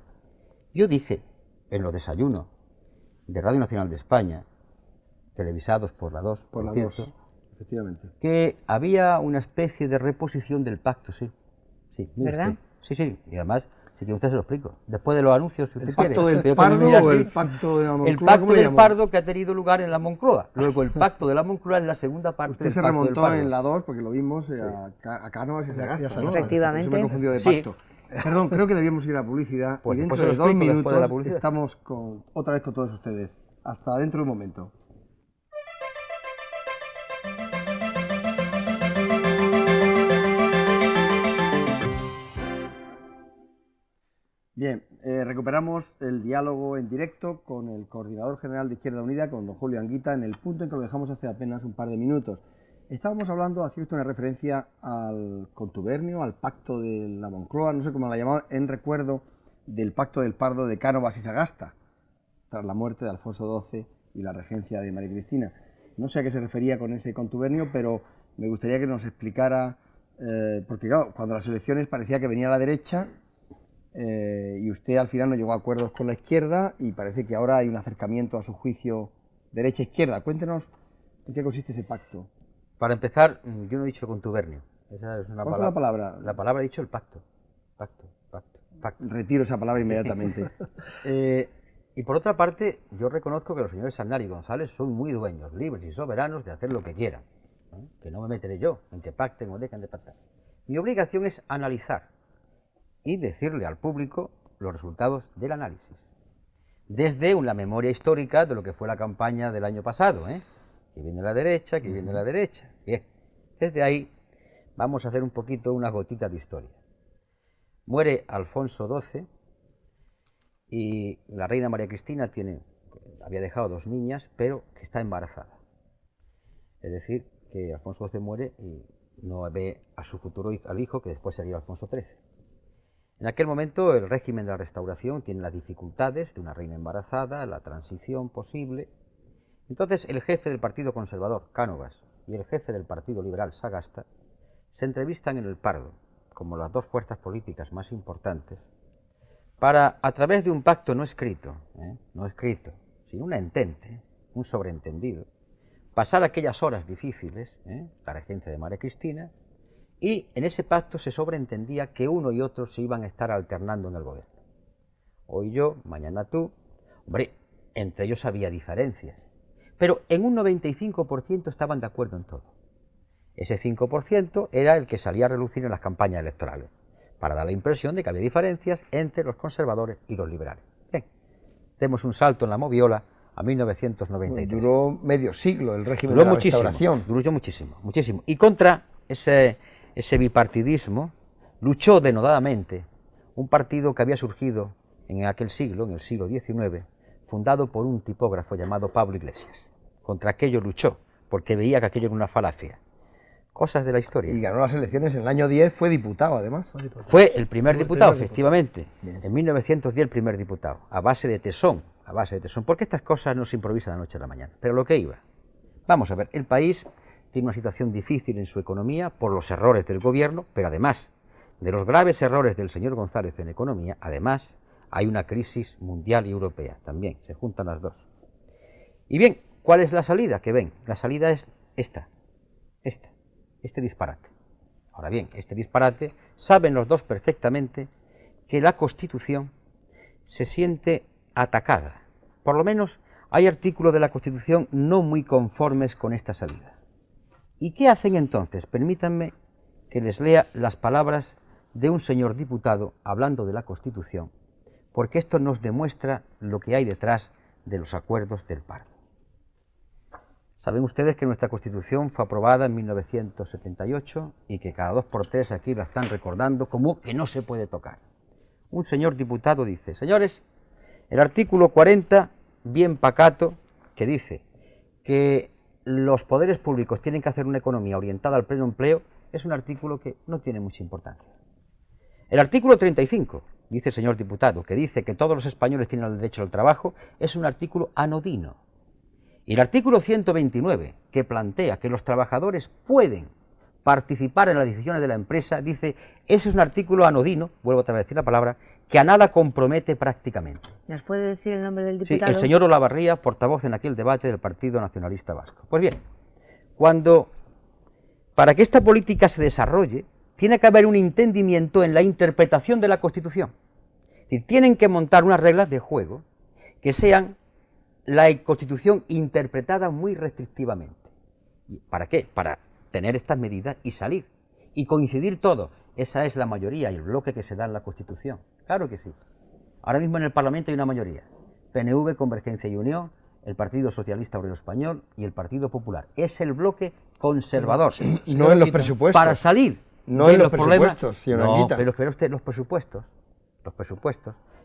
Yo dije en los desayunos de Radio Nacional de España, televisados por la 2, por la cierto, 2, efectivamente, que había una especie de reposición del pacto, sí. ¿Verdad? Usted. Sí, y además, si quiere usted se lo explico. Después de los anuncios, si usted ¿el quiere. pacto del Pardo o el pacto de la Moncloa? El pacto del Pardo que ha tenido lugar en la Moncloa. Luego el pacto de la Moncloa es la segunda parte usted del se pacto del remontó Pardo. en la 2 porque lo vimos a Cánovas y Sagasta, ¿no? Efectivamente. Eso me confundió de Sí. pacto. Perdón, creo que debíamos ir a publicidad Pues y dentro después se de lo 2 explico, después minutos de la publicidad. estamos otra vez con todos ustedes. Hasta dentro de un momento. Bien, recuperamos el diálogo en directo con el coordinador general de Izquierda Unida, con don Julio Anguita, en el punto en que lo dejamos hace apenas un par de minutos. Estábamos hablando, hacía usted una referencia al contubernio, al pacto de la Moncloa, no sé cómo la llamaba, en recuerdo del pacto del Pardo de Cánovas y Sagasta, tras la muerte de Alfonso XII y la regencia de María Cristina. No sé a qué se refería con ese contubernio, pero me gustaría que nos explicara, porque claro, cuando las elecciones parecía que venía a la derecha, y usted al final no llegó a acuerdos con la izquierda y parece que ahora hay un acercamiento a su juicio derecha-izquierda. Cuéntenos en qué consiste ese pacto. Para empezar, yo no he dicho contubernio. Esa es una ¿Cuál fue la palabra? La palabra ha dicho el pacto. Pacto. Retiro esa palabra inmediatamente. Y por otra parte, yo reconozco que los señores Aznar y González son muy dueños, libres y soberanos de hacer lo que quieran. Que no me meteré yo en que pacten o dejen de pactar. Mi obligación es analizar y decirle al público los resultados del análisis. Desde la memoria histórica de lo que fue la campaña del año pasado, que viene la derecha, que viene la derecha. Bien, desde ahí vamos a hacer un poquito, una gotita de historia. Muere Alfonso XII y la reina María Cristina había dejado 2 niñas, pero que está embarazada. Es decir, que Alfonso XII muere y no ve a su futuro al hijo, que después sería Alfonso XIII. En aquel momento el régimen de la Restauración tiene las dificultades de una reina embarazada, la transición posible. Entonces el jefe del Partido Conservador, Cánovas, y el jefe del Partido Liberal, Sagasta, se entrevistan en el Pardo, como las 2 fuerzas políticas más importantes, para, a través de un pacto no escrito, sino un entente, un sobreentendido, pasar aquellas horas difíciles, la regencia de María Cristina, y en ese pacto se sobreentendía que uno y otro se iban a estar alternando en el gobierno. Hoy yo, mañana tú. Hombre, entre ellos había diferencias, pero en un 95% estaban de acuerdo en todo. Ese 5% era el que salía a relucir en las campañas electorales, para dar la impresión de que había diferencias entre los conservadores y los liberales. Bien, demos un salto en la moviola a 1993. Duró medio siglo el régimen de la Restauración. Duró muchísimo. Y contra ese bipartidismo luchó denodadamente un partido que había surgido en aquel siglo, en el siglo XIX, fundado por un tipógrafo llamado Pablo Iglesias. Contra aquello luchó, porque veía que aquello era una falacia. Cosas de la historia. Y ganó las elecciones en el año 10, fue diputado además. Fue el primer diputado, efectivamente. En 1910 el primer diputado, a base de tesón, porque estas cosas no se improvisan de la noche a la mañana. Pero lo que iba. Vamos a ver, el país tiene una situación difícil en su economía por los errores del gobierno, pero además de los graves errores del señor González en economía, además hay una crisis mundial y europea también, se juntan las 2. Y bien, ¿cuál es la salida que ven? La salida es este disparate. Ahora bien, este disparate, saben los 2 perfectamente que la Constitución se siente atacada. Por lo menos hay artículos de la Constitución no muy conformes con esta salida. ¿Y qué hacen entonces? Permítanme que les lea las palabras de un señor diputado hablando de la Constitución, porque esto nos demuestra lo que hay detrás de los acuerdos del Pardo. Saben ustedes que nuestra Constitución fue aprobada en 1978 y que cada 2 por 3 aquí la están recordando como que no se puede tocar. Un señor diputado dice, señores, el artículo 40, bien pacato, que dice que los poderes públicos tienen que hacer una economía orientada al pleno empleo, es un artículo que no tiene mucha importancia. El artículo 35, dice el señor diputado, que dice que todos los españoles tienen el derecho al trabajo, es un artículo anodino. Y el artículo 129, que plantea que los trabajadores pueden participar en las decisiones de la empresa, dice, ese es un artículo anodino, vuelvo otra vez a decir la palabra, que a nada compromete prácticamente. ¿Nos puede decir el nombre del diputado? Sí, el señor Olavarría, portavoz en aquel debate del Partido Nacionalista Vasco. Pues bien, para que esta política se desarrolle, tiene que haber un entendimiento en la interpretación de la Constitución. Es decir, tienen que montar unas reglas de juego que sean la Constitución interpretada muy restrictivamente. ¿Para qué? Para tener estas medidas y salir. Y coincidir todo. Esa es la mayoría y el bloque que se da en la Constitución. Claro que sí. Ahora mismo en el Parlamento hay una mayoría. PNV, Convergencia y Unión, el Partido Socialista Obrero Español y el Partido Popular. Es el bloque conservador. No en los presupuestos. Para salir no de en los problemas. presupuestos, señor No, Anguita. pero usted, los presupuestos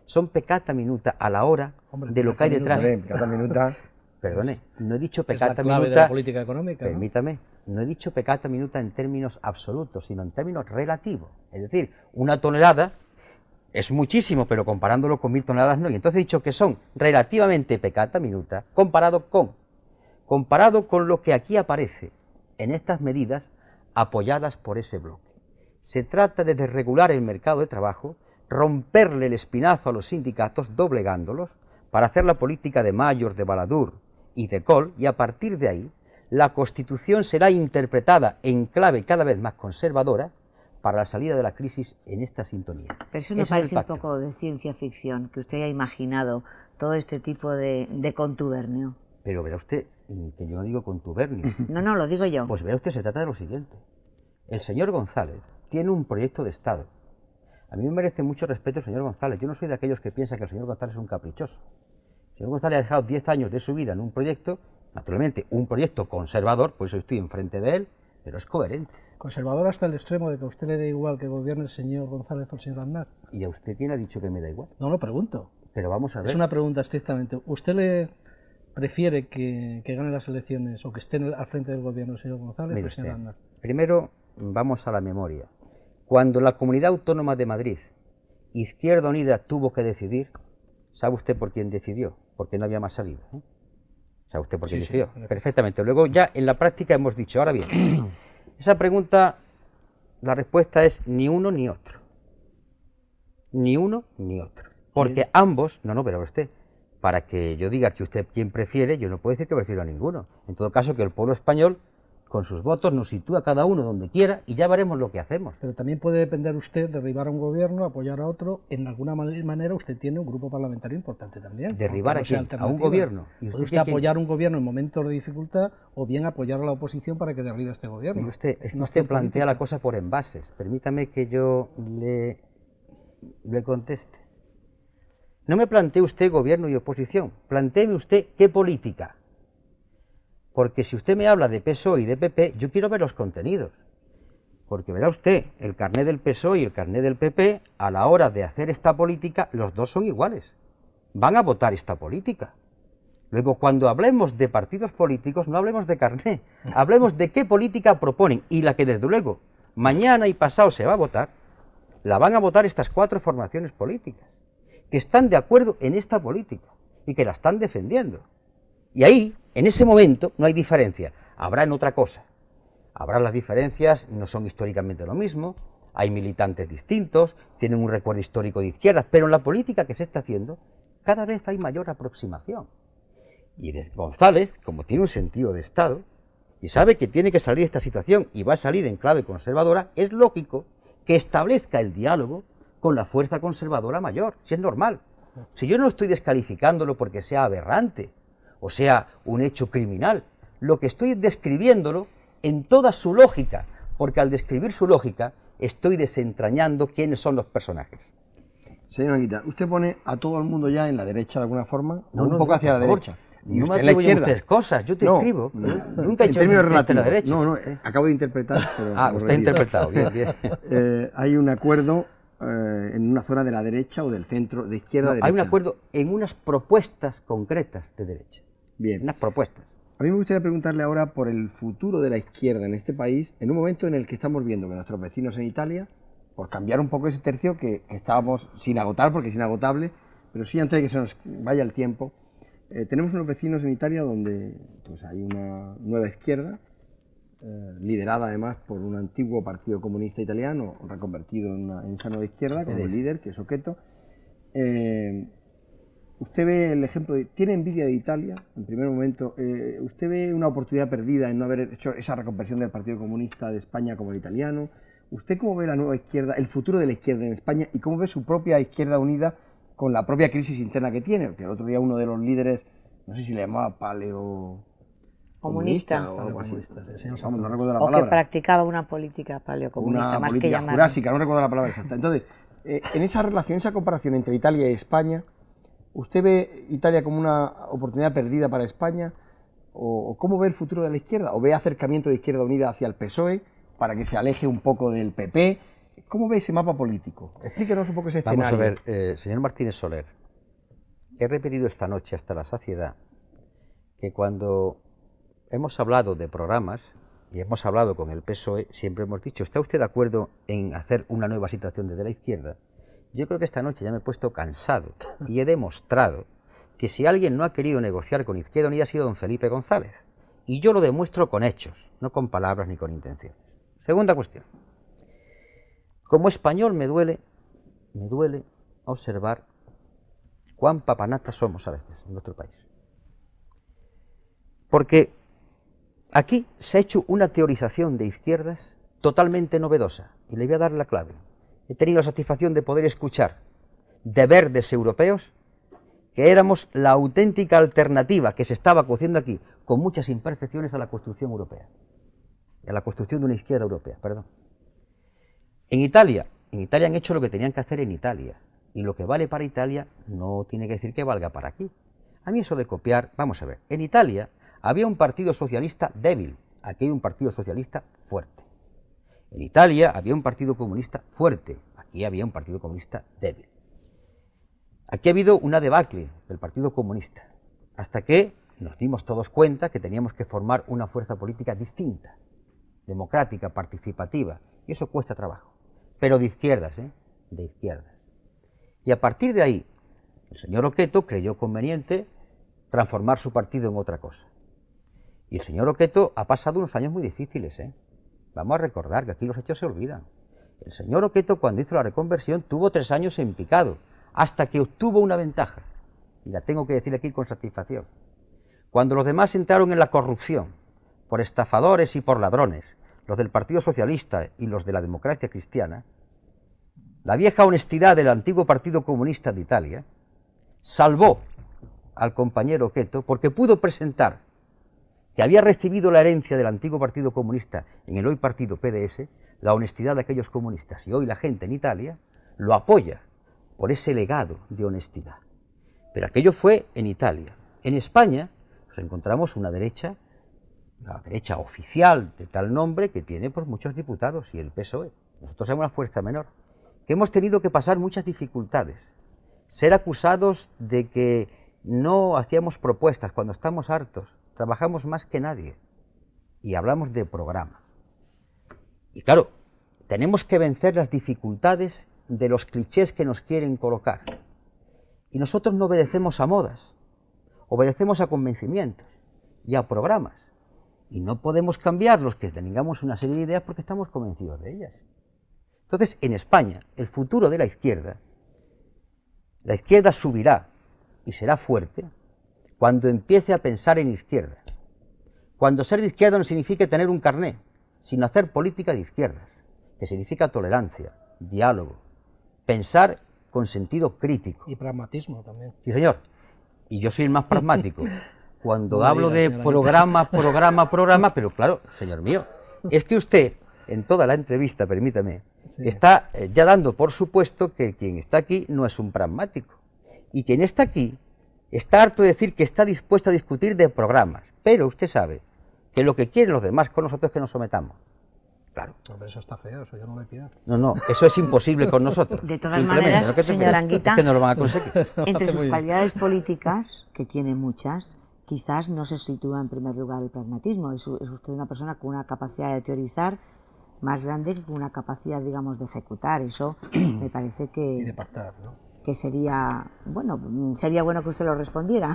son peccata minuta a la hora de lo que hay detrás. Cada minuta. Perdone, no he dicho Es la peccata clave minuta. de la política económica, ¿no? Permítame, no he dicho peccata minuta en términos absolutos, sino en términos relativos. Es decir, una tonelada es muchísimo, pero comparándolo con 1000 toneladas no. Y entonces he dicho que son relativamente peccata minuta comparado con lo que aquí aparece en estas medidas apoyadas por ese bloque. Se trata de desregular el mercado de trabajo, romperle el espinazo a los sindicatos, doblegándolos, para hacer la política de Mayor, de Balladur y de Kohl, y a partir de ahí la Constitución será interpretada en clave cada vez más conservadora para la salida de la crisis en esta sintonía. Pero eso no Ese es el parece un pacto. poco de ciencia ficción, que usted haya imaginado todo este tipo de contubernio. Pero verá usted, que yo no digo contubernio. No, lo digo yo. Pues verá usted, se trata de lo siguiente. El señor González tiene un proyecto de Estado. A mí me merece mucho respeto el señor González. Yo no soy de aquellos que piensan que el señor González es un caprichoso. El señor González ha dejado 10 años de su vida en un proyecto, naturalmente un proyecto conservador, por eso estoy enfrente de él, pero es coherente. Conservador hasta el extremo de que a usted le dé igual que gobierne el señor González o el señor Aznar. ¿Y a usted quién ha dicho que me da igual? No lo pregunto. Pero vamos a ver. Es una pregunta estrictamente. ¿Usted le prefiere que gane las elecciones o que esté al frente del gobierno el señor González Mire o el señor usted, Aznar? primero vamos a la memoria. Cuando la Comunidad Autónoma de Madrid, Izquierda Unida, tuvo que decidir, ¿sabe usted por quién decidió? Porque no había más salida. ¿Sabe usted por quién decidió? Sí, Perfectamente. Luego ya en la práctica hemos dicho, ahora bien, esa pregunta, la respuesta es ni uno ni otro. Ni uno ni otro. Porque ambos, pero usted, para que yo diga que usted quién prefiere, yo no puedo decir que prefiero a ninguno. En todo caso, que el pueblo español, con sus votos, nos sitúa cada uno donde quiera y ya veremos lo que hacemos. Pero también puede depender usted de derribar a un gobierno, apoyar a otro. En alguna manera usted tiene un grupo parlamentario importante también. ¿Derribar a quién? ¿A un gobierno? ¿Y Puede usted apoyar un gobierno en momentos de dificultad o bien apoyar a la oposición para que derribe a este gobierno. Y usted, Es una usted acción plantea política. la cosa por envases. Permítame que yo le conteste. No me plantee usted gobierno y oposición. Plantéeme usted qué política. Porque si usted me habla de PSOE y de PP, yo quiero ver los contenidos. Porque verá usted, el carné del PSOE y el carné del PP, a la hora de hacer esta política, los dos son iguales. Van a votar esta política. Luego, cuando hablemos de partidos políticos, no hablemos de carné, hablemos de qué política proponen. Y la que, desde luego, mañana y pasado se va a votar, la van a votar estas 4 formaciones políticas, que están de acuerdo en esta política y que la están defendiendo. Y ahí, en ese momento, no hay diferencia. Habrá en otra cosa. Habrá las diferencias, no son históricamente lo mismo, hay militantes distintos, tienen un recuerdo histórico de izquierdas, pero en la política que se está haciendo, cada vez hay mayor aproximación. Y González, como tiene un sentido de Estado, y sabe que tiene que salir de esta situación y va a salir en clave conservadora, es lógico que establezca el diálogo con la fuerza conservadora mayor, si es normal. Si yo no estoy descalificándolo porque sea aberrante, o sea, un hecho criminal, lo que estoy describiéndolo en toda su lógica, porque al describir su lógica estoy desentrañando quiénes son los personajes. Señor Anguita, usted pone a todo el mundo ya en la derecha de alguna forma, No, un poco hacia la por favor, derecha. No me usted en la atribuyen izquierda. ustedes cosas, yo te No, escribo. Nunca he en dicho términos que esté en la relativos. derecha. Acabo de interpretar. Pero Ah, usted ha interpretado, bien, bien. hay un acuerdo en una zona de la derecha o del centro, de izquierda No, a derecha. hay un acuerdo en unas propuestas concretas de derecha. Bien. Unas propuestas. A mí me gustaría preguntarle ahora por el futuro de la izquierda en este país, en un momento en el que estamos viendo que nuestros vecinos en Italia, por cambiar un poco ese tercio que estábamos sin agotar, porque es inagotable, pero sí antes de que se nos vaya el tiempo, tenemos unos vecinos en Italia donde pues, hay una nueva izquierda, liderada además por un antiguo partido comunista italiano, reconvertido en esa nueva izquierda, con un líder que es Occhetto. Usted ve el ejemplo, tiene envidia de Italia, en primer momento. Usted ve una oportunidad perdida en no haber hecho esa reconversión del Partido Comunista de España como el italiano. ¿Usted cómo ve la nueva izquierda, el futuro de la izquierda en España y cómo ve su propia izquierda unida con la propia crisis interna que tiene? Porque el otro día uno de los líderes, no sé si le llamaba Comunista. o algo así. Señor Vamos, no recuerdo la O que palabra. practicaba una política paleocomunista, Una más que política llamarlo. jurásica, no recuerdo la palabra exacta. Entonces, en esa relación, esa comparación entre Italia y España, ¿Usted ve Italia como una oportunidad perdida para España? ¿O cómo ve el futuro de la izquierda? ¿O ve acercamiento de Izquierda Unida hacia el PSOE para que se aleje un poco del PP? ¿Cómo ve ese mapa político? Explíquenos un poco ese escenario. Vamos a ver, señor Martínez Soler, he repetido esta noche hasta la saciedad que cuando hemos hablado de programas y hemos hablado con el PSOE, siempre hemos dicho, ¿está usted de acuerdo en hacer una nueva situación desde la izquierda? Yo creo que esta noche ya me he puesto cansado y he demostrado que si alguien no ha querido negociar con Izquierda Unida ha sido don Felipe González. Y yo lo demuestro con hechos, no con palabras ni con intenciones. Segunda cuestión. Como español me duele observar cuán papanatas somos a veces en nuestro país. Porque aquí se ha hecho una teorización de izquierdas totalmente novedosa. Y le voy a dar la clave. He tenido la satisfacción de poder escuchar de verdes europeos que éramos la auténtica alternativa que se estaba cociendo aquí, con muchas imperfecciones, a la construcción europea. A la construcción de una izquierda europea, perdón. En Italia han hecho lo que tenían que hacer en Italia. Y lo que vale para Italia no tiene que decir que valga para aquí. A mí eso de copiar, vamos a ver, en Italia había un partido socialista débil, aquí hay un partido socialista fuerte. En Italia había un partido comunista fuerte, aquí había un partido comunista débil. Aquí ha habido una debacle del Partido Comunista, hasta que nos dimos todos cuenta que teníamos que formar una fuerza política distinta, democrática, participativa, y eso cuesta trabajo, pero de izquierdas, de izquierdas. Y a partir de ahí, el señor Oqueto creyó conveniente transformar su partido en otra cosa. Y el señor Oqueto ha pasado unos años muy difíciles, Vamos a recordar que aquí los hechos se olvidan. El señor Oqueto, cuando hizo la reconversión, tuvo 3 años en picado, hasta que obtuvo una ventaja, y la tengo que decir aquí con satisfacción. Cuando los demás entraron en la corrupción, por estafadores y por ladrones, los del Partido Socialista y los de la Democracia Cristiana, la vieja honestidad del antiguo Partido Comunista de Italia salvó al compañero Oqueto porque pudo presentar que había recibido la herencia del antiguo Partido Comunista en el hoy partido PDS, la honestidad de aquellos comunistas. Y hoy la gente en Italia lo apoya por ese legado de honestidad. Pero aquello fue en Italia. En España nos encontramos una derecha, la derecha oficial de tal nombre, que tiene pues muchos diputados, y el PSOE. Nosotros somos una fuerza menor, que hemos tenido que pasar muchas dificultades, ser acusados de que no hacíamos propuestas cuando estamos hartos, trabajamos más que nadie y hablamos de programa. Y claro, tenemos que vencer las dificultades de los clichés que nos quieren colocar. Y nosotros no obedecemos a modas, obedecemos a convencimientos y a programas. Y no podemos cambiarlos, que tengamos una serie de ideas porque estamos convencidos de ellas. Entonces, en España, el futuro de la izquierda subirá y será fuerte cuando empiece a pensar en izquierda. Cuando ser de izquierda no signifique tener un carné, sino hacer política de izquierdas, que significa tolerancia, diálogo, pensar con sentido crítico. Y pragmatismo también. Sí, señor. Y yo soy el más pragmático. Cuando hablo de programa, pero claro, señor mío, es que usted, en toda la entrevista, permítame, está ya dando por supuesto que quien está aquí no es un pragmático. Y quien está aquí está harto de decir que está dispuesto a discutir de programas. Pero usted sabe que lo que quieren los demás con nosotros es que nos sometamos. Claro. Pero eso está feo, eso yo no le pido. No, eso es imposible con nosotros. De todas maneras, señor Anguita, es que no lo van a conseguir. Entre sus cualidades políticas, que tiene muchas, quizás no se sitúa en primer lugar el pragmatismo. Es usted una persona con una capacidad de teorizar más grande que con una capacidad, digamos, de ejecutar. Eso me parece que... Y de pactar, ¿no? Que sería bueno que usted lo respondiera.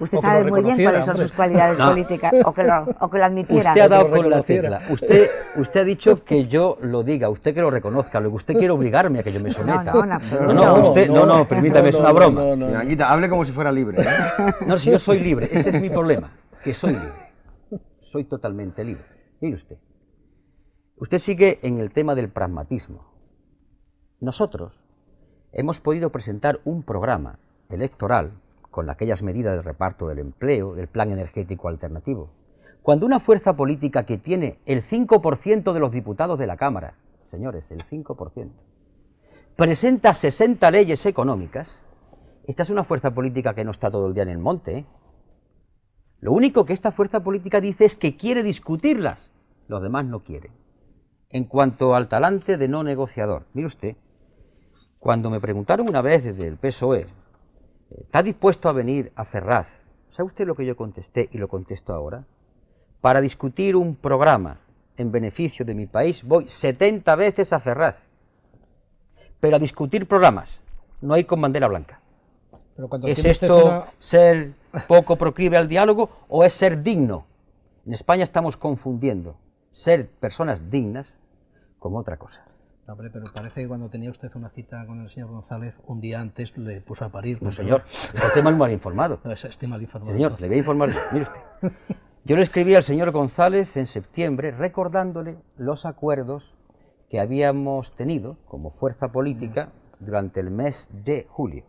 Usted sabe muy bien cuáles son sus cualidades políticas, o que lo admitiera. Usted ha dado con la tecla. Usted ha dicho que yo lo diga, usted que lo reconozca, lo que usted quiere obligarme a que yo me someta. No, permítame, es una broma. Anguita, hable como si fuera libre. No, si yo soy libre, ese es mi problema, que soy libre. Soy totalmente libre. Mire usted. Usted sigue en el tema del pragmatismo. Nosotros hemos podido presentar un programa electoral con aquellas medidas de reparto del empleo, del plan energético alternativo. Cuando una fuerza política que tiene el 5% de los diputados de la Cámara, señores, el 5%, presenta 60 leyes económicas, Esta es una fuerza política que no está todo el día en el monte, ¿eh? Lo único que esta fuerza política dice es que quiere discutirlas, los demás no quieren. En cuanto al talante de no negociador, mire usted, cuando me preguntaron una vez desde el PSOE, ¿está dispuesto a venir a Ferraz? ¿Sabe usted lo que yo contesté y lo contesto ahora? Para discutir un programa en beneficio de mi país voy 70 veces a Ferraz, pero a discutir programas no hay con bandera blanca. Pero cuando ¿Es tiene usted esto ser poco proclive al diálogo o es ser digno? En España estamos confundiendo ser personas dignas con otra cosa. No, hombre, pero parece que cuando tenía usted una cita con el señor González, un día antes le puso a parir. No, señor, usted está mal informado. No, estoy mal informado. Señor, le voy a informar. Mire usted. Yo le escribí al señor González en septiembre recordándole los acuerdos que habíamos tenido como fuerza política durante el mes de julio.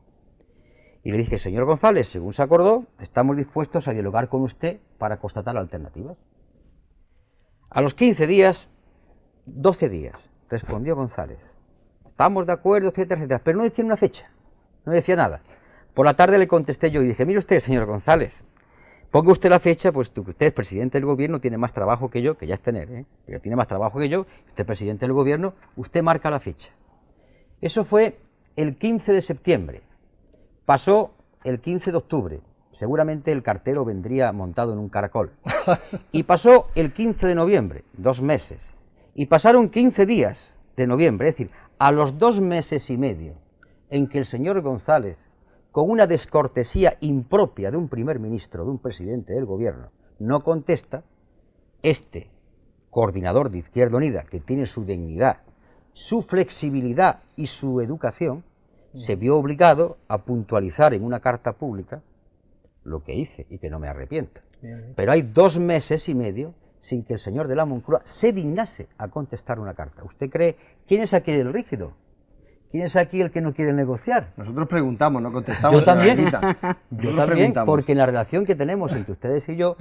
Y le dije, señor González, según se acordó, estamos dispuestos a dialogar con usted para constatar alternativas. A los 15 días, 12 días, respondió González. Estamos de acuerdo, etcétera, etcétera, pero no decía una fecha, no decía nada. Por la tarde le contesté yo y dije, mire usted, señor González, ponga usted la fecha, pues que usted es presidente del gobierno, tiene más trabajo que yo, que ya es tener, pero tiene más trabajo que yo, usted es presidente del gobierno, usted marca la fecha. Eso fue el 15 de septiembre. Pasó el 15 de octubre, seguramente el cartero vendría montado en un caracol. Y pasó el 15 de noviembre, 2 meses. Y pasaron 15 días de noviembre, es decir, a los 2 meses y medio en que el señor González, con una descortesía impropia de un primer ministro, de un presidente del gobierno, no contesta, este coordinador de Izquierda Unida, que tiene su dignidad, su flexibilidad y su educación, se vio obligado a puntualizar en una carta pública lo que hice y que no me arrepiento. Pero hay 2 meses y medio sin que el señor de la Moncloa se dignase a contestar una carta. ¿Usted cree quién es aquí el rígido? ¿Quién es aquí el que no quiere negociar? Nosotros preguntamos, no contestamos. Yo también, Yo también, porque en la relación que tenemos entre ustedes y yo,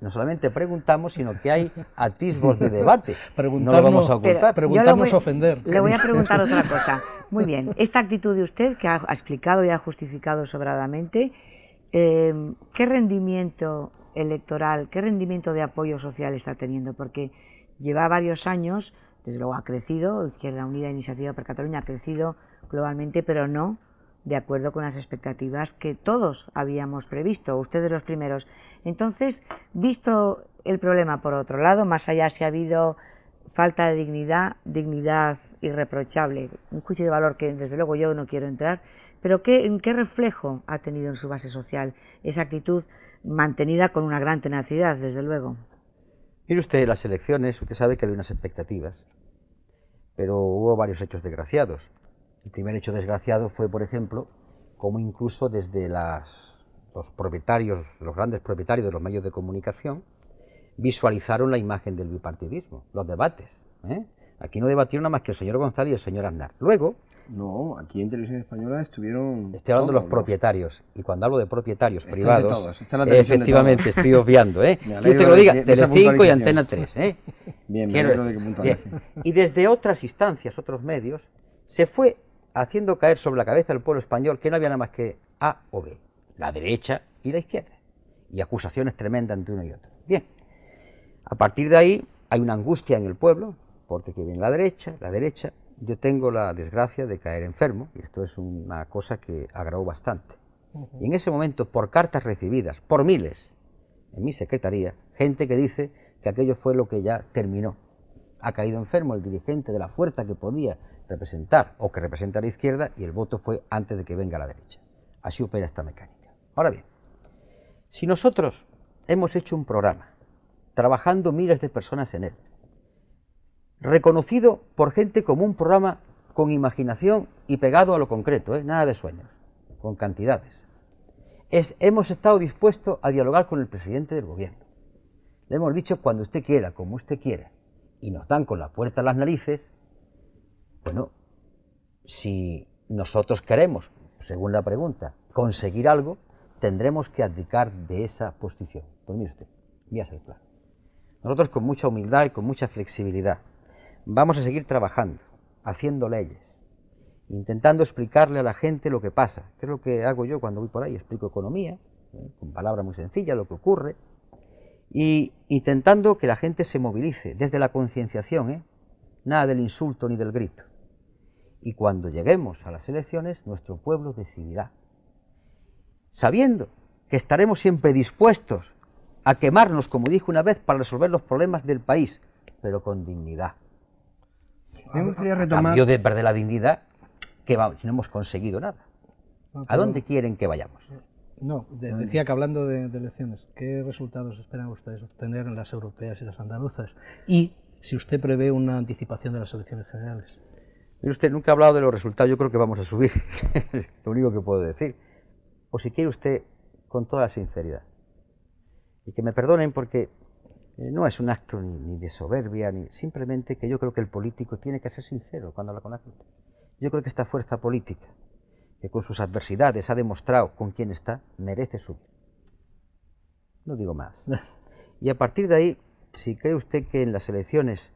no solamente preguntamos, sino que hay atisbos de debate. No lo vamos a ocultar. Preguntarnos ofender. Le voy a preguntar otra cosa. Muy bien, esta actitud de usted, que ha explicado y ha justificado sobradamente, ¿qué rendimiento electoral, qué rendimiento de apoyo social está teniendo? Porque lleva varios años, desde luego ha crecido, Izquierda Unida, Iniciativa per Cataluña ha crecido globalmente, pero no de acuerdo con las expectativas que todos habíamos previsto, ustedes los primeros. Entonces, visto el problema por otro lado, más allá si ha habido falta de dignidad irreprochable, un juicio de valor que desde luego yo no quiero entrar, pero ¿en qué reflejo ha tenido en su base social esa actitud mantenida con una gran tenacidad, desde luego? Mire usted, las elecciones, usted sabe que había unas expectativas, pero hubo varios hechos desgraciados. El primer hecho desgraciado fue, por ejemplo, cómo incluso desde los propietarios, los grandes propietarios de los medios de comunicación, visualizaron la imagen del bipartidismo, los debates. Aquí no debatieron nada más que el señor González y el señor Aznar. Luego... No, aquí en Televisión Española estuvieron... Estoy hablando de los propietarios, y cuando hablo de propietarios privados, todos, efectivamente estoy obviando, que usted lo diga, Telecinco y Antena 3. Bien, me alegro de que puntualice. Y desde otras instancias, otros medios, se fue haciendo caer sobre la cabeza del pueblo español que no había nada más que A o B, la derecha y la izquierda, y acusaciones tremendas entre uno y otro. Bien, a partir de ahí hay una angustia en el pueblo, porque que viene la derecha, yo tengo la desgracia de caer enfermo, y esto es una cosa que agravó bastante. Y en ese momento, por cartas recibidas, por miles, en mi secretaría, gente que dice que aquello fue lo que ya terminó. Ha caído enfermo el dirigente de la fuerza que podía representar o que representa a la izquierda, y el voto fue antes de que venga la derecha. Así opera esta mecánica. Ahora bien, si nosotros hemos hecho un programa, trabajando miles de personas en él, reconocido por gente como un programa con imaginación y pegado a lo concreto, nada de sueños, con cantidades. Hemos estado dispuestos a dialogar con el presidente del gobierno. Le hemos dicho cuando usted quiera, como usted quiera, y nos dan con la puerta a las narices. Bueno, si nosotros queremos, según la pregunta, conseguir algo, tendremos que abdicar de esa posición. Pues mire usted, voy a ser claro. Nosotros con mucha humildad y con mucha flexibilidad vamos a seguir trabajando, haciendo leyes, intentando explicarle a la gente lo que pasa, que es lo que hago yo cuando voy por ahí, explico economía, con palabras muy sencillas, lo que ocurre, y intentando que la gente se movilice desde la concienciación, nada del insulto ni del grito. Y cuando lleguemos a las elecciones, nuestro pueblo decidirá, sabiendo que estaremos siempre dispuestos a quemarnos, como dije una vez, para resolver los problemas del país, pero con dignidad. Me gustaría A retomar... cambio de perder la dignidad, que vamos, no hemos conseguido nada. ¿A dónde quieren que vayamos? No, decía que hablando de elecciones, ¿qué resultados esperan ustedes obtener en las europeas y las andaluzas? Y si usted prevé una anticipación de las elecciones generales. Mire usted, nunca ha hablado de los resultados, yo creo que vamos a subir, lo único que puedo decir. O si quiere usted, con toda la sinceridad. Y que me perdonen porque no es un acto ni de soberbia, ni simplemente que yo creo que el político tiene que ser sincero cuando habla con la gente. Yo creo que esta fuerza política, que con sus adversidades ha demostrado con quién está, merece subir. No digo más. Y a partir de ahí, si cree usted que en las elecciones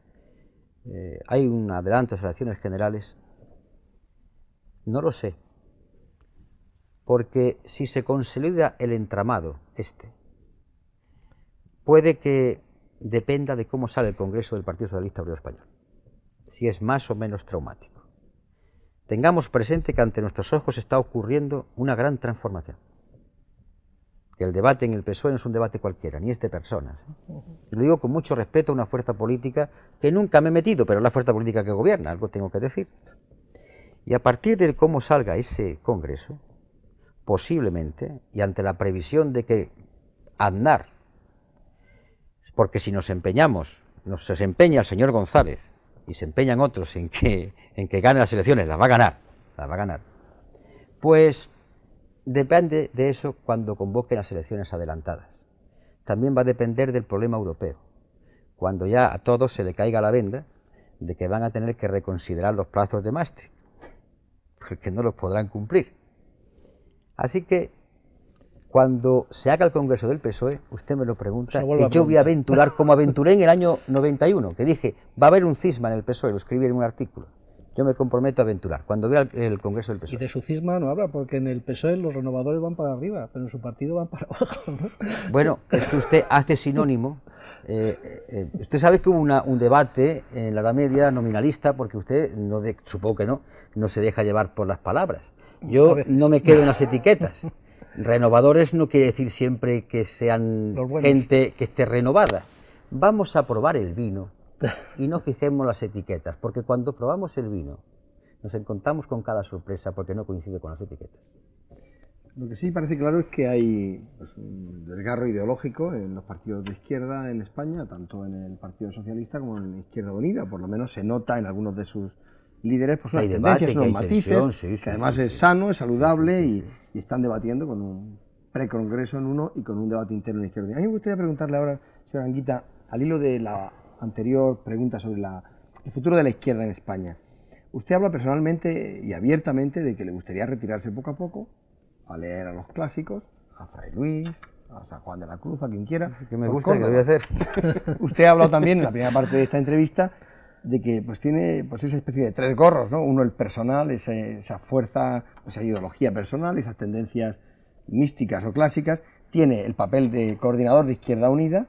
hay un adelanto a las elecciones generales, no lo sé. Porque si se consolida el entramado puede que dependa de cómo sale el Congreso del Partido Socialista Obrero Español, si es más o menos traumático. Tengamos presente que ante nuestros ojos está ocurriendo una gran transformación. Que el debate en el PSOE no es un debate cualquiera, ni es de personas. Y lo digo con mucho respeto a una fuerza política que nunca me he metido, pero es la fuerza política que gobierna, algo tengo que decir. Y a partir de cómo salga ese Congreso, posiblemente, y ante la previsión de que Aznar, porque si nos empeñamos, se empeña el señor González y se empeñan otros en que gane las elecciones, las va a ganar, pues depende de eso cuando convoquen las elecciones adelantadas. También va a depender del problema europeo, cuando ya a todos se le caiga la venda de que van a tener que reconsiderar los plazos de Maastricht, porque no los podrán cumplir. Así que cuando se haga el Congreso del PSOE, usted me lo pregunta, y yo voy a aventurar como aventuré en el año 91, que dije, va a haber un cisma en el PSOE, lo escribí en un artículo. Yo me comprometo a aventurar, cuando vea el Congreso del PSOE. Y de su cisma no habla, porque en el PSOE los renovadores van para arriba, pero en su partido van para abajo, ¿no? Bueno, es que usted hace sinónimo. Usted sabe que hubo un debate en la Edad Media nominalista, porque usted, supongo que no se deja llevar por las palabras. Yo no me quedo en las etiquetas. Renovadores no quiere decir siempre que sean gente que esté renovada. Vamos a probar el vino y no fijemos las etiquetas, porque cuando probamos el vino nos encontramos con cada sorpresa porque no coincide con las etiquetas. Lo que sí parece claro es que hay un desgarro ideológico en los partidos de izquierda en España, tanto en el Partido Socialista como en Izquierda Unida. Por lo menos se nota en algunos de sus líderes pues unas tendencias, unos matices, que además es sano, es saludable y están debatiendo con un precongreso en uno y con un debate interno en Izquierda Unida. A mí me gustaría preguntarle ahora, señora Anguita, al hilo de la anterior pregunta sobre el futuro de la izquierda en España. Usted habla personalmente y abiertamente de que le gustaría retirarse poco a poco, a leer a los clásicos, a Fray Luis, a San Juan de la Cruz, a quien quiera. Que me gusta, que lo voy a hacer. Usted ha hablado también en la primera parte de esta entrevista de que pues tiene pues esa especie de tres gorros, ¿no? Uno el personal, esa fuerza, esa ideología personal, esas tendencias místicas o clásicas, tiene el papel de coordinador de Izquierda Unida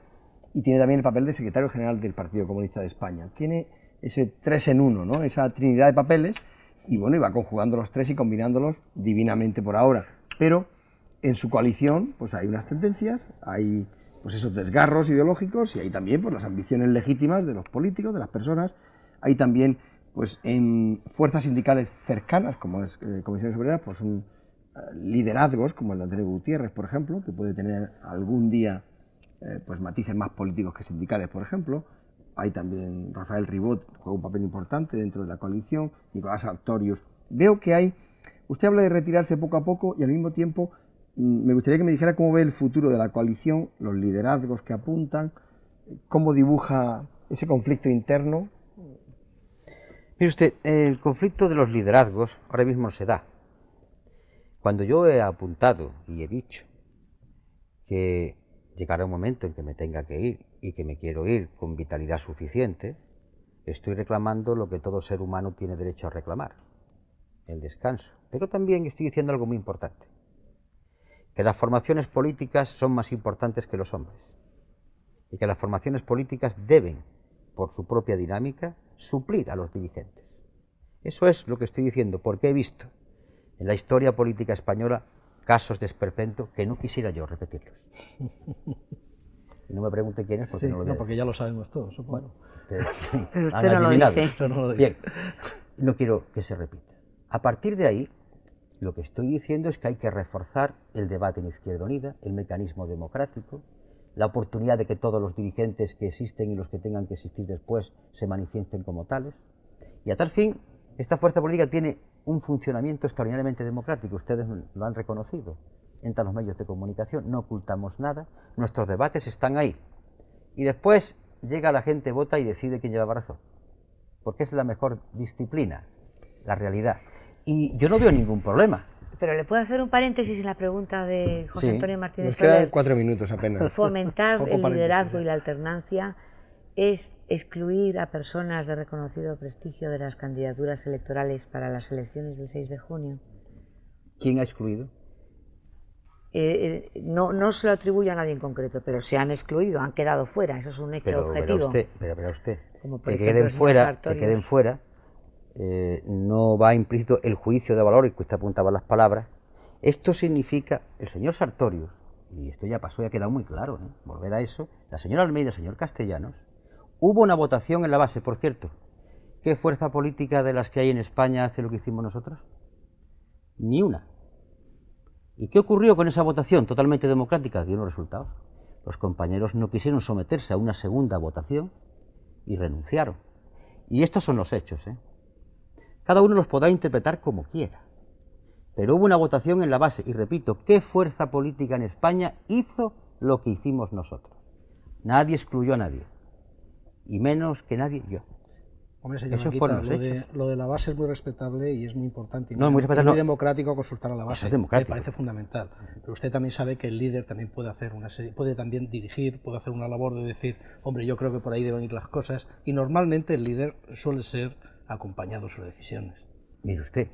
y tiene también el papel de secretario general del Partido Comunista de España. Tiene ese tres en uno, ¿no? Esa trinidad de papeles y bueno, y va conjugando los tres y combinándolos divinamente por ahora. Pero en su coalición pues hay unas tendencias, hay pues esos desgarros ideológicos y hay también pues las ambiciones legítimas de los políticos, de las personas. Hay también pues en fuerzas sindicales cercanas como es Comisiones Obreras, pues son liderazgos como el de Antonio Gutiérrez, por ejemplo, que puede tener algún día pues matices más políticos que sindicales, por ejemplo. Hay también Rafael Ribot, que juega un papel importante dentro de la coalición, Nicolás Sartorius. Veo que hay, usted habla de retirarse poco a poco y al mismo tiempo me gustaría que me dijera cómo ve el futuro de la coalición, los liderazgos que apuntan, cómo dibuja ese conflicto interno. Mire usted, el conflicto de los liderazgos ahora mismo se da. Cuando yo he apuntado y he dicho que llegará un momento en que me tenga que ir y que me quiero ir con vitalidad suficiente, estoy reclamando lo que todo ser humano tiene derecho a reclamar, el descanso. Pero también estoy diciendo algo muy importante, que las formaciones políticas son más importantes que los hombres y que las formaciones políticas deben, por su propia dinámica, suplir a los dirigentes. Eso es lo que estoy diciendo, porque he visto en la historia política española casos de esperpento que no quisiera yo repetirlos. Y no me pregunte quién es, porque Sí, no lo voy a porque ya lo sabemos todos, supongo. Pero usted han no lo adivinado. dice. Pero no lo dice. Bien, no quiero que se repita. A partir de ahí, lo que estoy diciendo es que hay que reforzar el debate en Izquierda Unida, el mecanismo democrático, la oportunidad de que todos los dirigentes que existen y los que tengan que existir después se manifiesten como tales. Y a tal fin, esta fuerza política tiene un funcionamiento extraordinariamente democrático, ustedes lo han reconocido. Entran los medios de comunicación, no ocultamos nada, nuestros debates están ahí. Y después llega la gente, vota y decide quién lleva razón. Porque es la mejor disciplina, la realidad. Y yo no veo ningún problema. Pero le puedo hacer un paréntesis en la pregunta de José Sí. Antonio Martínez Nos quedan Soler. 4 minutos apenas. Fomentar Poco el paréntesis, liderazgo y la alternancia es excluir a personas de reconocido prestigio de las candidaturas electorales para las elecciones del 6 de junio. ¿Quién ha excluido? No se lo atribuyo a nadie en concreto, pero se han excluido, han quedado fuera, eso es un hecho Pero objetivo. verá usted, Como por que ejemplo queden el señor fuera, Sartorius. no va implícito el juicio de valor, y que usted apuntaba las palabras. Esto significa, el señor Sartorius, y esto ya pasó, ya ha quedado muy claro, volver a eso, la señora Almeida, el señor Castellanos, hubo una votación en la base, por cierto. ¿Qué fuerza política de las que hay en España hace lo que hicimos nosotros? Ni una. ¿Y qué ocurrió con esa votación totalmente democrática? Dio unos resultados. Los compañeros no quisieron someterse a una segunda votación y renunciaron. Y estos son los hechos, Cada uno los podrá interpretar como quiera. Pero hubo una votación en la base, y repito, ¿qué fuerza política en España hizo lo que hicimos nosotros? Nadie excluyó a nadie, y menos que nadie yo. Hombre, señor Eso Anguita, fueron los hechos. lo de la base es muy respetable y es muy importante. Y No, muy respetable, muy no. democrático consultar a la base. Eso es democrático. Me parece fundamental. Pero usted también sabe que el líder también puede hacer una serie, puede también dirigir, puede hacer una labor de decir, hombre, yo creo que por ahí deben ir las cosas. Y normalmente el líder suele ser acompañado en sus decisiones. Mire usted,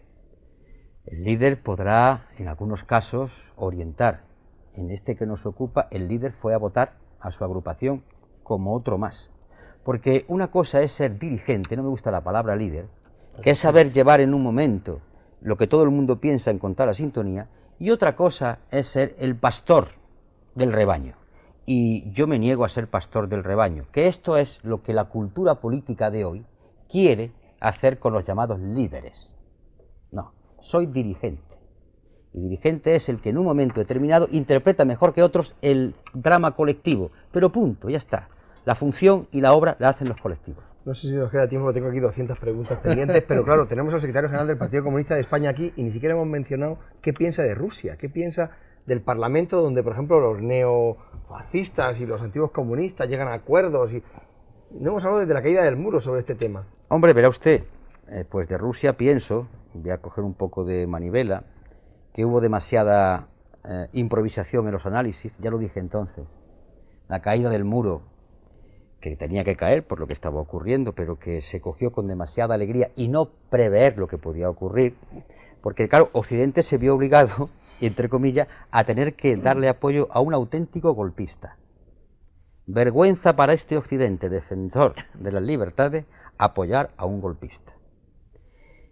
el líder podrá, en algunos casos, orientar. En este que nos ocupa, el líder fue a votar a su agrupación como otro más. Porque una cosa es ser dirigente, no me gusta la palabra líder, que es saber llevar en un momento lo que todo el mundo piensa en contar la sintonía, y otra cosa es ser el pastor del rebaño. Y yo me niego a ser pastor del rebaño, que esto es lo que la cultura política de hoy quiere hacer con los llamados líderes. No, soy dirigente. Y dirigente es el que en un momento determinado interpreta mejor que otros el drama colectivo. Pero punto, ya está. La función y la obra la hacen los colectivos. No sé si nos queda tiempo, tengo aquí 200 preguntas pendientes, pero claro, tenemos al secretario general del Partido Comunista de España aquí y ni siquiera hemos mencionado qué piensa de Rusia, qué piensa del Parlamento donde, por ejemplo, los neofascistas y los antiguos comunistas llegan a acuerdos. Y no hemos hablado desde la caída del muro sobre este tema. Hombre, verá usted, pues de Rusia pienso, voy a coger un poco de manivela, que hubo demasiada improvisación en los análisis, ya lo dije entonces. La caída del muro, que tenía que caer por lo que estaba ocurriendo, pero que se cogió con demasiada alegría y no prever lo que podía ocurrir, porque claro, Occidente se vio obligado, entre comillas, a tener que darle apoyo a un auténtico golpista. Vergüenza para este Occidente, defensor de las libertades, apoyar a un golpista.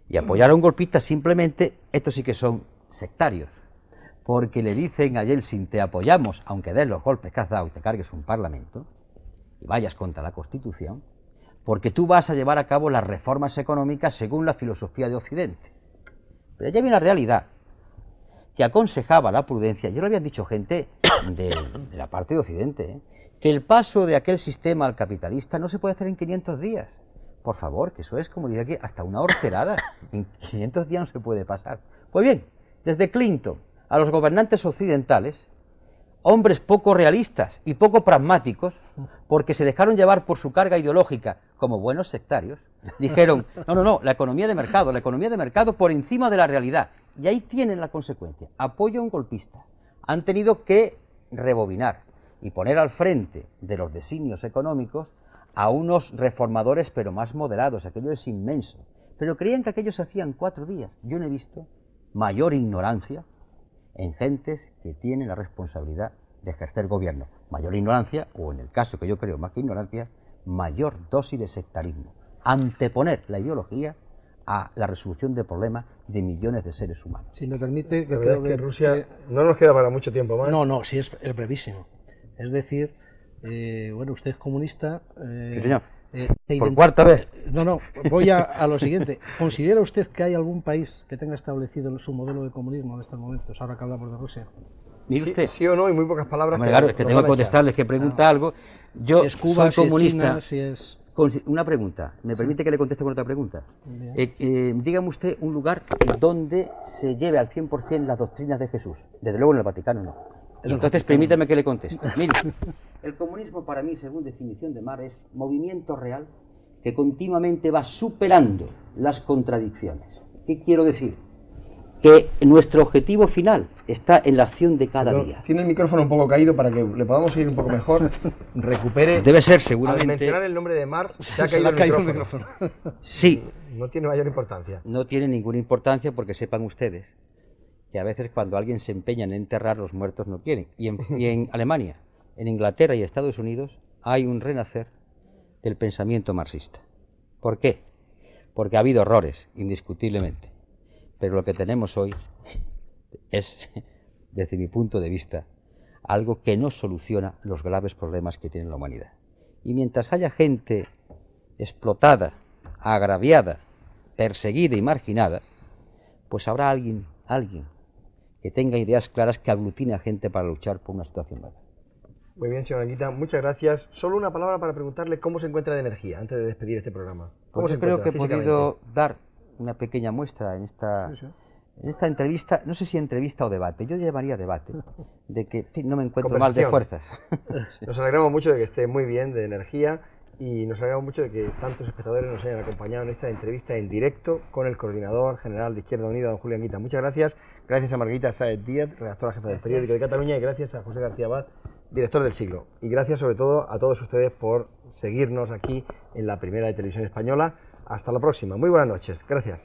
Y apoyar a un golpista simplemente, estos sí que son sectarios, porque le dicen a Yeltsin, te apoyamos, aunque des los golpes que has dado y te cargues un parlamento, y vayas contra la Constitución, porque tú vas a llevar a cabo las reformas económicas según la filosofía de Occidente. Pero ya viene la realidad, que aconsejaba la prudencia, ya lo habían dicho gente de la parte de Occidente, que el paso de aquel sistema al capitalista no se puede hacer en 500 días. Por favor, que eso es, como diría aquí, hasta una horterada. En 500 días no se puede pasar. Pues bien, desde Clinton a los gobernantes occidentales, hombres poco realistas y poco pragmáticos, porque se dejaron llevar por su carga ideológica como buenos sectarios, dijeron, no, la economía de mercado por encima de la realidad. Y ahí tienen la consecuencia, apoyo a un golpista. Han tenido que rebobinar y poner al frente de los designios económicos a unos reformadores pero más moderados, aquello es inmenso. pero creían que aquello se hacía en 4 días. Yo no he visto mayor ignorancia en gentes que tienen la responsabilidad de ejercer gobierno. Mayor ignorancia, o en el caso que yo creo más que ignorancia, mayor dosis de sectarismo. Anteponer la ideología a la resolución de problemas de millones de seres humanos. Si me permite, La verdad es que Rusia no nos queda para mucho tiempo más. No, sí, es brevísimo. Es decir, bueno, usted es comunista. Sí, señor. Por identi- cuarta vez. No, voy a lo siguiente. ¿Considera usted que hay algún país que tenga establecido su modelo de comunismo en estos momentos, ahora que hablamos de Rusia? Mire usted, Sí o no, y muy pocas palabras. hombre, claro, es que nos tengo van que a echar. contestarles que pregunta algo. Yo Si es Cuba, soy comunista. si es China, si es... Una pregunta, ¿me permite que le conteste con otra pregunta? Bien. Dígame usted un lugar donde se lleve al 100% las doctrinas de Jesús. Desde luego en el Vaticano no. En el Entonces Vaticano. permítame que le conteste. Mire, el comunismo para mí, según definición de Marx, es movimiento real que continuamente va superando las contradicciones. ¿Qué quiero decir? Que nuestro objetivo final está en la acción de cada día. Tiene el micrófono un poco caído para que le podamos oír un poco mejor. Recupere. Debe ser Al seguramente... mencionar el nombre de Marx, se ha Se le caído ha caído el el micrófono. Sí, No tiene mayor importancia. no tiene ninguna importancia porque sepan ustedes que a veces cuando alguien se empeña en enterrar, los muertos no quieren. Y en Alemania, en Inglaterra y Estados Unidos hay un renacer del pensamiento marxista. ¿Por qué? Porque ha habido errores, indiscutiblemente. Pero lo que tenemos hoy es, desde mi punto de vista, algo que no soluciona los graves problemas que tiene la humanidad. Y mientras haya gente explotada, agraviada, perseguida y marginada, pues habrá alguien que tenga ideas claras que aglutine a gente para luchar por una situación nueva. Muy bien, señor Anguita, muchas gracias. Solo una palabra para preguntarle cómo se encuentra de energía antes de despedir este programa. ¿Cómo Pues se yo creo encuentra que he físicamente? podido dar una pequeña muestra en esta entrevista, no sé si entrevista o debate, yo llamaría debate, de que en fin, no me encuentro mal de Conversación. fuerzas. Nos alegramos mucho de que esté muy bien de energía y nos alegramos mucho de que tantos espectadores nos hayan acompañado en esta entrevista en directo con el coordinador general de Izquierda Unida, don Julio Anguita. Muchas gracias. Gracias a Margarita Sáez Díaz, redactora jefa del Periódico de Cataluña, y gracias a José García Abad, director del Siglo. Y gracias sobre todo a todos ustedes por seguirnos aquí en la primera de Televisión Española. Hasta la próxima. Muy buenas noches. Gracias.